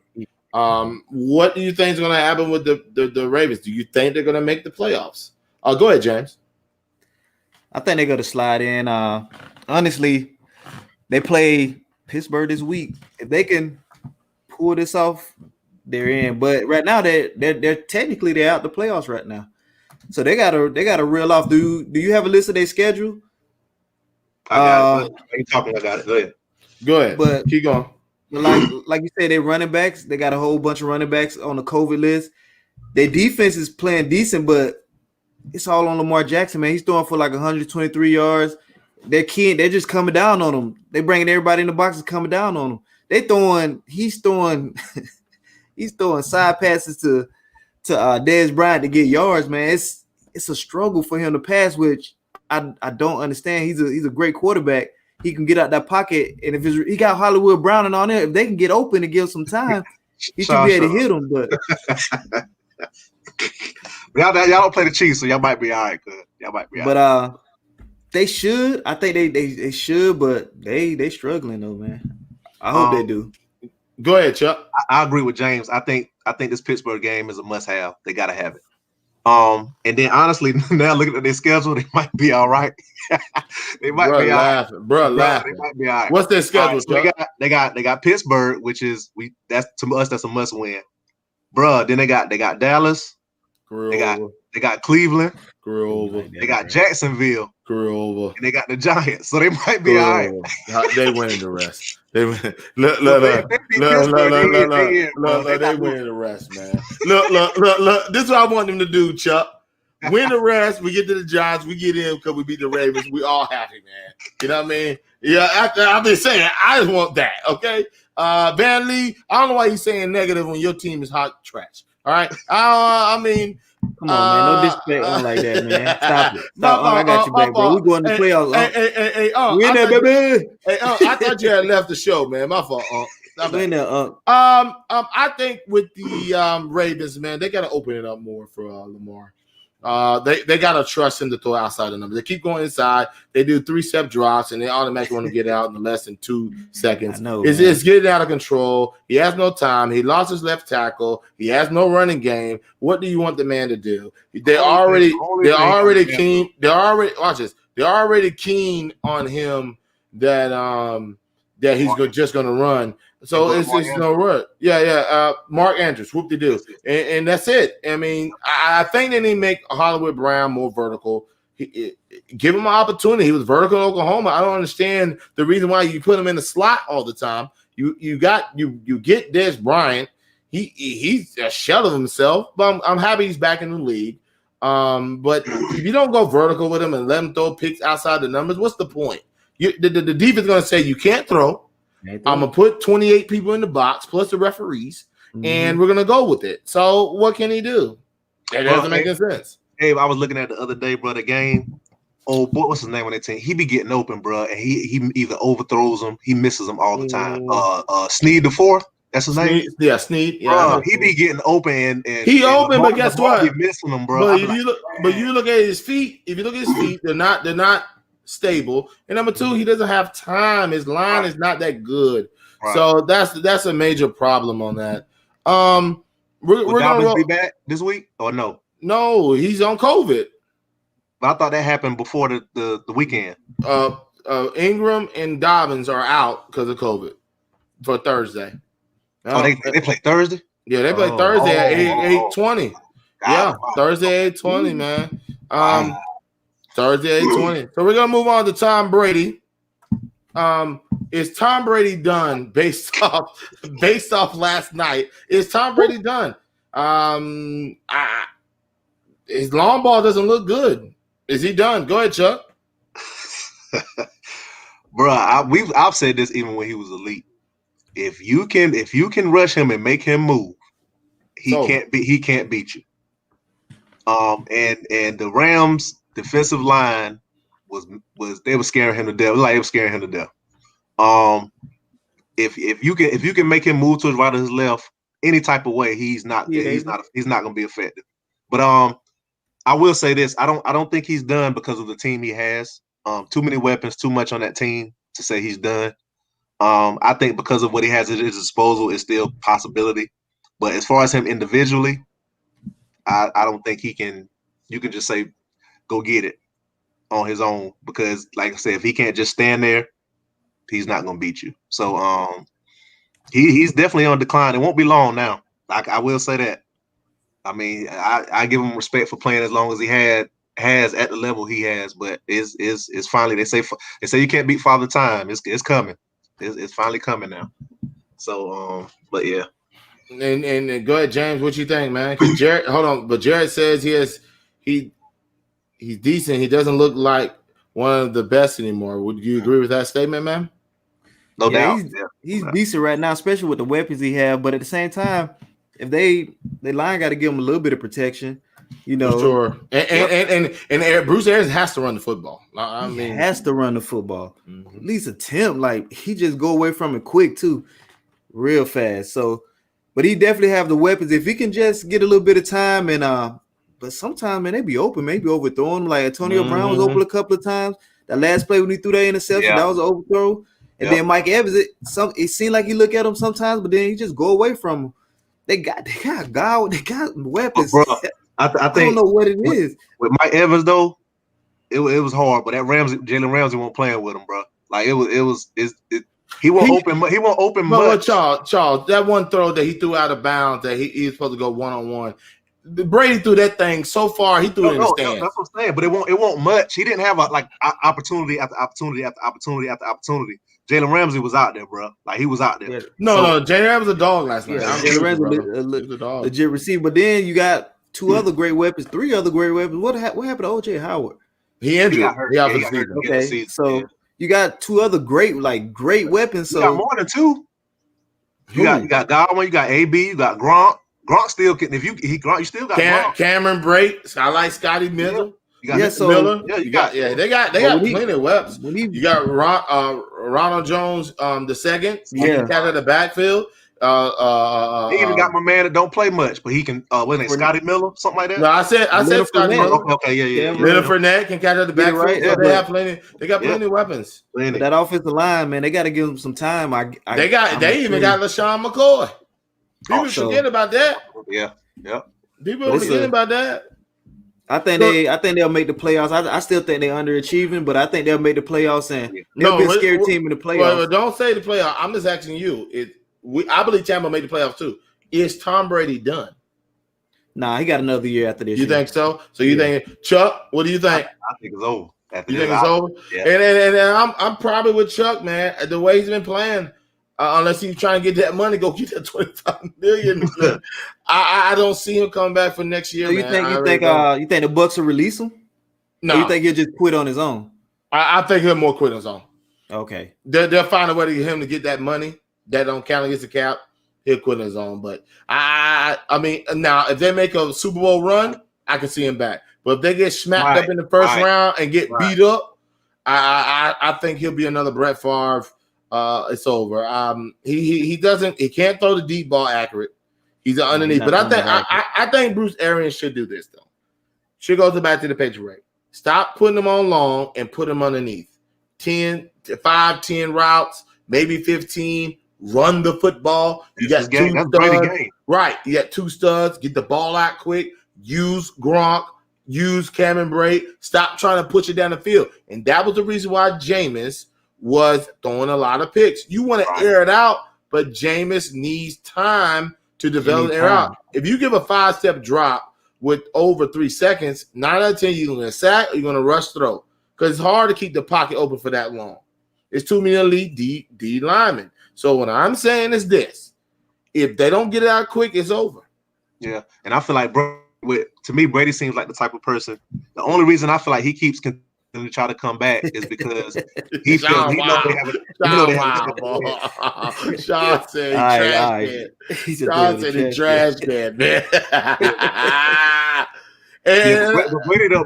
A: What do you think is going to happen with the Ravens? Do you think they're going to make the playoffs? Go ahead, James.
B: I think they're going to slide in. Honestly, they play Pittsburgh this week. If they can pull this off, they're in. But right now, they're technically they're out the playoffs right now. So they gotta reel off. Do you have a list of their schedule?
C: I got it. Are you talking about it?
A: Go ahead.
B: But
A: keep going.
B: Like you said, they running backs. They got a whole bunch of running backs on the COVID list. Their defense is playing decent, but it's all on Lamar Jackson, man. He's throwing for like 123 yards. They're just coming down on him. They bringing everybody in the boxes coming down on him. He's throwing side passes to Dez Bryant to get yards, man. It's a struggle for him to pass, which I don't understand. He's a great quarterback. He can get out that pocket, and if he got Hollywood Brown and on there, if they can get open and give some time, he should be able to hit them. But
C: y'all don't play the Chiefs, so y'all might be all right. Good. Y'all might be all right.
B: But they should. I think they should, but they struggling though, man. I hope they do.
A: Go ahead, Chuck.
C: I agree with James. I think this Pittsburgh game is a must-have. They got to have it. And then honestly, now looking at their schedule, they might be all right. They might be all right.
A: Bro,
C: they might be all right.
A: What's their schedule?
C: Right, so they got Pittsburgh, which is that's to us that's a must-win. Bro, then they got Dallas. They got Cleveland. They got Jacksonville.
A: And
C: they got the Giants. So they might be all right.
A: They winning the rest. They win. Look. They winning the rest, man. Look. This is what I want them to do, Chuck. Win the rest. We get to the Giants. We get in because we beat the Ravens. We all happy, man. You know what I mean? Yeah, I've been saying I just want that. Okay. Van Lee, I don't know why you're saying negative when your team is hot trash. All right. I mean,
B: come on, man. No disrespect on like that, man. Stop it. Stop. I got you back, bro. We going to the playoffs.
A: We in there, baby. I thought you had left the show, man. My fault. I think with the Ravens, man, they got to open it up more for Lamar. They got to trust him to throw outside the numbers. They keep going inside. They do 3-step drops, and they automatically want to get out in less than 2 seconds. It's getting out of control. He has no time. He lost his left tackle. He has no running game. What do you want the man to do? They're already keen. Watch this. They're already keen on him that he's just going to run. So it's no word. Yeah. Mark Andrews, whoop-de-doo. And that's it. I mean, I think they need to make Hollywood Brown more vertical. Give him an opportunity. He was vertical in Oklahoma. I don't understand the reason why you put him in the slot all the time. You get Dez Bryant. He's a shell of himself, but I'm happy he's back in the league. But if you don't go vertical with him and let him throw picks outside the numbers, what's the point? The defense is going to say you can't throw. I'm going to put 28 people in the box plus the referees, and we're going to go with it. So what can he do? That doesn't make any sense.
C: Hey, I was looking at the other day, bro, the game. Oh, boy, what's his name on that team? He be getting open, bro, and he either overthrows them, he misses them all the time. Snead the fourth, that's his name?
A: Yeah, Snead. Yeah,
C: he be getting open. And
A: he open, but guess what?
C: He missing them, bro.
A: But you look at his feet. If you look at his feet, they're not stable. And number two, he doesn't have time. His line is not that good. Right. So that's a major problem on that. We're gonna
C: be back this week or no?
A: No, he's on COVID.
C: But I thought that happened before the weekend.
A: Ingram and Dobbins are out because of COVID for Thursday.
C: They play Thursday?
A: Yeah, they play Thursday at 8:20. Yeah, Thursday 8:20, man. Thursday 8:20. So we're gonna move on to Tom Brady. Is Tom Brady done based off last night? Is Tom Brady done? His long ball doesn't look good. Is he done? Go ahead, Chuck.
C: Bro, I've said this even when he was elite. If you can rush him and make him move, he can't beat you. And the Rams defensive line was they were scaring him to death. Like it was scaring him to death. If you can make him move to his right or his left any type of way, he's not gonna be effective. But I will say this: I don't think he's done because of the team he has. Too many weapons, too much on that team to say he's done. I think because of what he has at his disposal, it's still a possibility. But as far as him individually, I don't think he can. You can just say, go get it on his own, because, like I said, if he can't just stand there, he's not going to beat you. So he's definitely on decline. It won't be long now. I will say that. I mean, I give him respect for playing as long as he has at the level he has. But it's finally, they say you can't beat Father Time. It's coming. It's finally coming now. So but yeah.
A: And go ahead, James. What you think, man? Jared, hold on. But Jared says he's decent. He doesn't look like one of the best anymore. Would you agree with that statement, man?
C: No doubt.
B: He's decent right now, especially with the weapons he have. But at the same time, if they line got to give him a little bit of protection, you know.
A: For sure. And Bruce Arians has to run the football. I mean,
B: he has to run the football. At least attempt. Like, he just go away from it quick too, real fast. So, but he definitely have the weapons. If he can just get a little bit of time and but sometimes, man, they be open, maybe overthrowing him. Like Antonio Brown was open a couple of times. That last play when he threw that interception, that was an overthrow. And then Mike Evans, it seemed like he look at him sometimes, but then he just go away from him. They got weapons.
C: Bro, I
B: don't know what it is.
C: With Mike Evans though, it was hard. But that Jalen Ramsey won't playing with him, bro. Like he won't open much.
A: Charles, that one throw that he threw out of bounds that he was supposed to go 1-on-1. Brady threw that thing so far. He threw it in the stands.
C: That's what I'm saying. But it won't much. He didn't have opportunity after opportunity after opportunity after opportunity. Jalen Ramsey was out there, bro. Like he was out there.
A: Yeah. No, Jalen Ramsey was a dog last night.
B: Jalen Ramsey was a dog. Legit receiver. But then you got three other great weapons. What happened to OJ Howard?
A: He injured.
C: He got hurt.
B: Okay, so you got two other great weapons. So
C: you got more than two. You got Godwin. You got AB. You got Gronk. Gronk still can. If Gronk, you still got Gronk.
A: Cameron Brate. I like Scotty Miller.
C: You got Miller.
A: They got plenty of weapons. You got Ronald Jones the second. Cat out of the backfield.
C: They even got my man that don't play much, but he can. Wasn't it Scotty Miller, something like that?
A: No, I said Scotty Miller.
C: Okay, yeah.
A: Leonard Fournette can catch out the backfield. Right. So they have plenty. They got plenty of weapons.
B: That offensive line, man, they got to give them some time.
A: They even got LaShawn McCoy. People forget about that.
C: Yeah.
A: People forget about that.
B: I think they'll make the playoffs. I still think they're underachieving, but I think they'll make the playoffs, and they'll be a scary team in the playoffs.
A: Well, don't say the playoffs. I'm just asking you. I believe Tampa made the playoffs too. Is Tom Brady done?
B: Nah, he got another year after this.
A: You think so? So you think, Chuck? What do you think?
C: I think it's over.
A: You think it's over? Yeah. And I'm probably with Chuck, man. The way he's been playing. Unless he's trying to get that money, go get that $25 million. I don't see him coming back for next year.
B: So you think the Bucks will release him? No. Or you think he'll just quit on his own?
A: I think he'll more quit on his own.
B: Okay.
A: They'll find a way to get him to get that money. That don't count against the cap. He'll quit on his own. But I mean, now if they make a Super Bowl run, I can see him back. But if they get smacked up in the first round and get beat up, I think he'll be another Brett Favre. It's over. He can't throw the deep ball accurate. He's underneath. But I think Bruce Arians should do this though. Should go back to the Patriot rate. Stop putting them on long and put them underneath. 10 routes, maybe 15. Run the football. You got two studs. Right. You got two studs. Get the ball out quick. Use Gronk. Use Cameron Brate. Stop trying to push it down the field. And that was the reason why Jameis was throwing a lot of picks. You want to air it out, but Jameis needs time to develop and air out. If you give a 5-step drop with over 3 seconds, 9 out of 10, you're going to sack or you're going to rush throw. Because it's hard to keep the pocket open for that long. It's too many elite D linemen. So what I'm saying is this. If they don't get it out quick, it's over.
C: Yeah. And I feel like, bro, to me, Brady seems like the type of person. The only reason I feel like he keeps continuing to try to come back is because he knows they have a
A: Sean said trash can. Sean said he trash can, man.
C: Yeah, but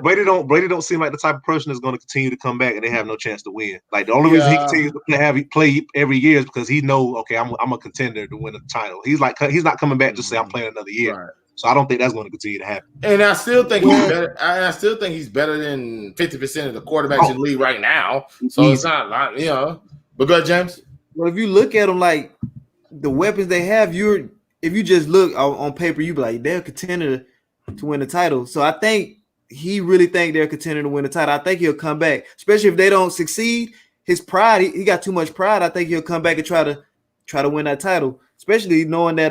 C: Brady don't seem like the type of person that's going to continue to come back and they have no chance to win. Like the only reason he continues to play every year is because he know, okay, I'm a contender to win a title. He's not coming back to say I'm playing another year. Right. So I don't think that's going to continue to happen.
A: And I still think he's better. I still think he's better than 50% of the quarterbacks in the league right now. So it's not like, you know. But go ahead, James.
B: Well, if you look at them like the weapons they have, if you just look on paper, you be like, they're a contender to win the title. So I think he really think they're a contender to win the title. I think he'll come back, especially if they don't succeed. His pride, he got too much pride. I think he'll come back and try to win that title, especially knowing that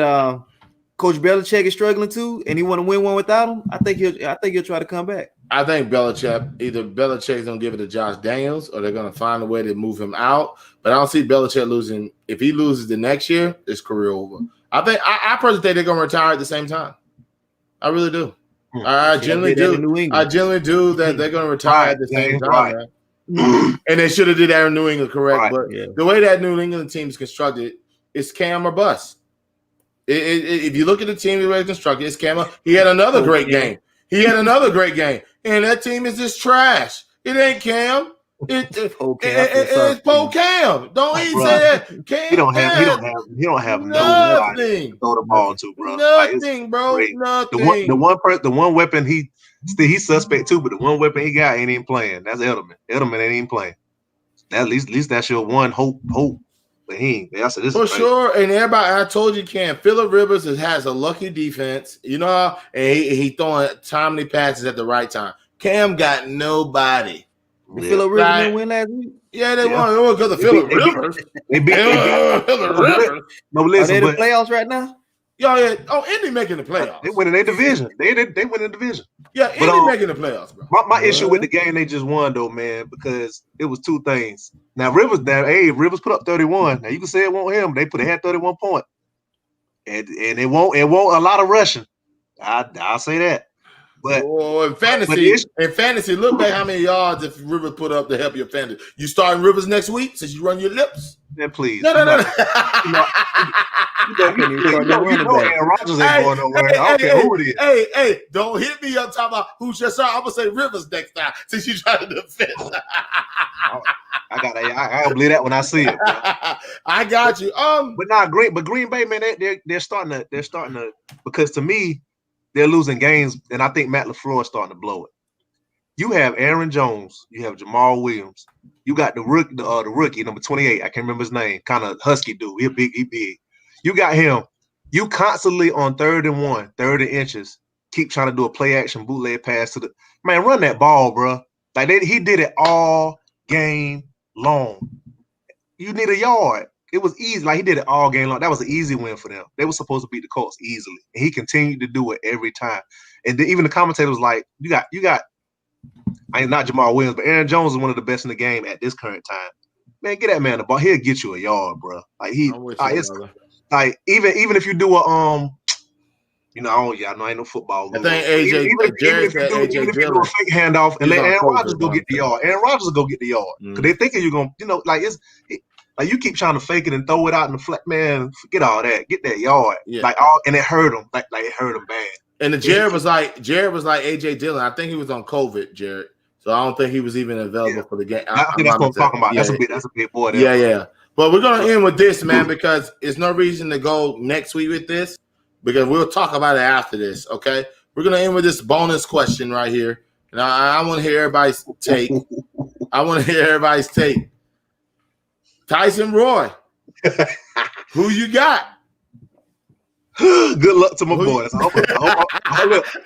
B: Coach Belichick is struggling too, and he want to win one without him. I think he'll try to come back.
A: I think Belichick's gonna give it to Josh Daniels, or they're gonna find a way to move him out. But I don't see Belichick losing. If he loses the next year, his career over. I personally think they're gonna retire at the same time. I really do. I genuinely do. I genuinely do that they're going to retire at the same time. Right. And they should have did that in New England, correct? Right. But the way that New England team is constructed, it's Cam or bust. If you look at the team the way it's constructed, it's Cam. He had another great game. And that team is just trash. It ain't Cam. It's Poe Cam. Don't even say that. Cam.
C: He don't have nothing to throw the ball to, bro.
A: Nothing, bro. Nothing.
C: The one weapon he's suspect too, but the one weapon he got ain't even playing. That's Edelman. Edelman ain't even playing. At least that's your one hope. But he ain't. This
A: for sure. And everybody, I told you, Cam. Phillip Rivers has a lucky defense, you know, and he throwing timely passes at the right time. Cam got nobody.
B: Phillip Rivers didn't win last week.
A: Yeah, they won. It was because of Phillip Rivers.
B: They beat Phillip Rivers. No, listen, are they in the playoffs right now?
A: Yeah. Oh, Indy making the playoffs.
C: They winning their division. They win the division.
A: Yeah, Indy making the playoffs, bro.
C: My issue with the game they just won though, man, because it was two things. Now Rivers put up 31. Now you can say it won't him. They had 31 points, and it won't a lot of rushing. I'll say that. But
A: in fantasy, look back how many yards if Rivers put up to help your fantasy. You starting Rivers next week since you run your lips?
C: Then please.
A: No.
C: Aaron Rodgers ain't going nowhere. I don't care who it is.
A: Hey, don't hit me up talking about who's your star. I'm gonna say Rivers next time since you try to defend.
C: I believe that when I see it. Bro.
A: I got you.
C: But Green Bay, man, they're starting to because to me. They're losing games, and I think Matt LaFleur is starting to blow it. You have Aaron Jones, you have Jamal Williams, you got the rookie, number 28. I can't remember his name. Kind of husky dude. He big. You got him. You constantly on 3rd and 1, 3rd and inches, keep trying to do a play action bootleg pass to the man. Run that ball, bro. Like he did it all game long. You need a yard. It was easy. Like he did it all game long. That was an easy win for them. They were supposed to beat the Colts easily, and he continued to do it every time. And then even the commentator was like, "You got." I mean, not Jamal Williams, but Aaron Jones is one of the best in the game at this current time. Man, get that man the ball. He'll get you a yard, bro. Like like even if you do a I know I ain't no football.
A: I think AJ,
C: even if you do a fake handoff and let Aaron Rodgers go get the yard. Aaron Rodgers will go get the yard because they thinking you're gonna, like like you keep trying to fake it and throw it out in the flat, man. Forget all that. Get that yard. Yeah. And it hurt him. Like it hurt him bad.
A: And Jared was like AJ Dillon. I think he was on COVID, Jared. So I don't think he was even available for the game.
C: I think that's what I'm talking about. Yeah, that's a big boy.
A: There. Yeah. But we're gonna end with this, man, because there's no reason to go next week with this because we'll talk about it after this. Okay, we're gonna end with this bonus question right here, and I want to hear everybody's take. Tyson Roy, who you got?
C: Good luck to my boys.
A: Yo,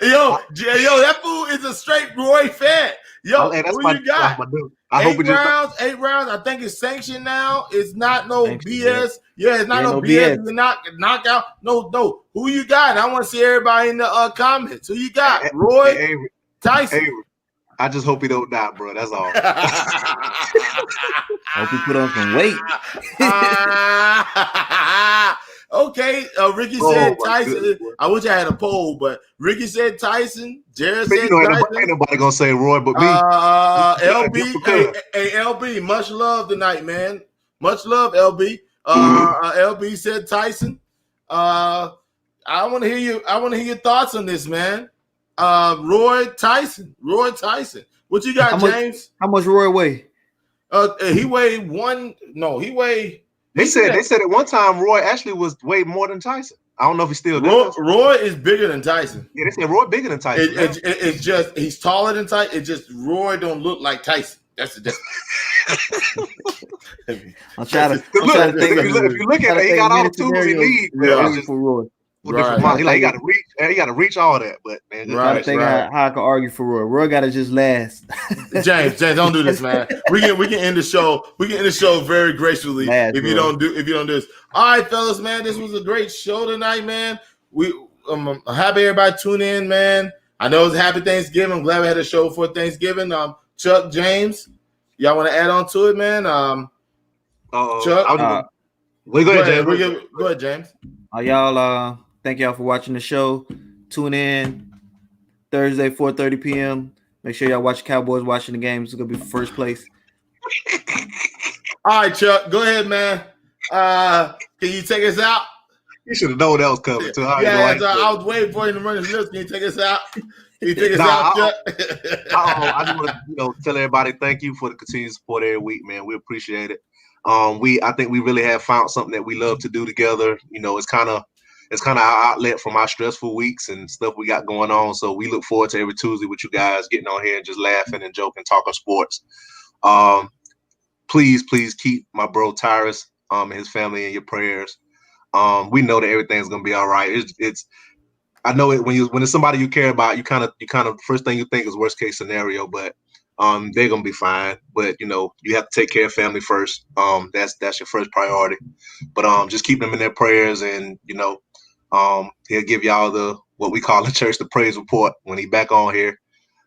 A: that fool is a straight Roy fan. Yo, who you got? Eight rounds. I think it's sanctioned now. It's not no BS. Yeah, it's not no BS. It's not knockout. No. Who you got? I want to see everybody in the comments. Who you got? Roy, Tyson.
C: I just hope he don't die, bro. That's all.
B: Hope he put on some weight.
A: Okay, Ricky said Tyson. Goodness, I wish I had a poll, but Ricky said Tyson. Jared said Tyson.
C: Ain't nobody gonna say Roy but me.
A: LB, hey, LB, much love tonight, man. Much love, LB. LB said Tyson. I want to hear you. I want to hear your thoughts on this, man. Roy Tyson. What you got, James?
B: How much Roy weigh?
A: He weighed one. No, he weighed.
C: They said at one time Roy actually was way more than Tyson. I don't know if he still does.
A: Roy is bigger than Tyson.
C: Yeah, they said Roy bigger than Tyson.
A: It's just he's taller than Tyson. It's just Roy don't look like Tyson. That's the difference.
B: I'm trying to think.
C: If you look at it, he got all the tools he needs.
B: For Roy.
C: Right. He got to reach. He got to reach all that. But man,
B: I think how I can argue for Roy. Roy got to just last.
A: James, don't do this, man. We can end the show. We can end the show very gracefully if you don't do this. All right, fellas, man. This was a great show tonight, man. I'm happy everybody tuned in, man. I know it's a happy Thanksgiving. I'm glad we had a show for Thanksgiving. Chuck, James, y'all want to add on to it, man? Chuck,
C: go ahead, James.
A: Go ahead, James.
B: Y'all, thank y'all for watching the show. Tune in Thursday, 4:30 p.m. Make sure y'all watch Cowboys watching the games. It's gonna be for first place.
A: All right, Chuck, go ahead, man. Can you take us out?
C: You should have known that was coming too.
A: I was waiting for you to run his lips. Can you take us out? Chuck?
C: I just want to tell everybody thank you for the continued support every week, man. We appreciate it. I think we really have found something that we love to do together. It's kind of our outlet from our stressful weeks and stuff we got going on. So we look forward to every Tuesday with you guys getting on here and just laughing and joking, talking sports. Please keep my bro Tyrus and his family in your prayers. We know that everything's gonna be all right. I know it when it's somebody you care about, you kind of first thing you think is worst case scenario, but they're gonna be fine. But you have to take care of family first. That's your first priority. But just keep them in their prayers, and he'll give y'all what we call in church the praise report when he back on here,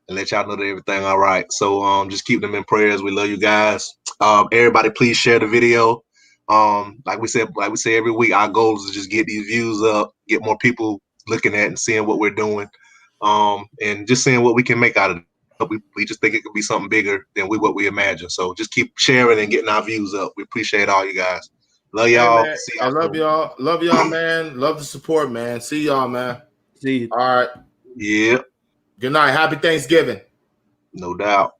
C: and let y'all know that everything all right. So just keep them in prayers. We love you guys. Everybody, please share the video. Like we say every week, our goal is to just get these views up, get more people looking at and seeing what we're doing, and just seeing what we can make out of it. We just think it could be something bigger than what we imagine. So just keep sharing and getting our views up. We appreciate all you guys. Love y'all.
A: Hey, see y'all. I love y'all. Love y'all, man. Love the support, man. See y'all, man.
B: See you.
A: All right.
C: Yeah.
A: Good night. Happy Thanksgiving.
C: No doubt.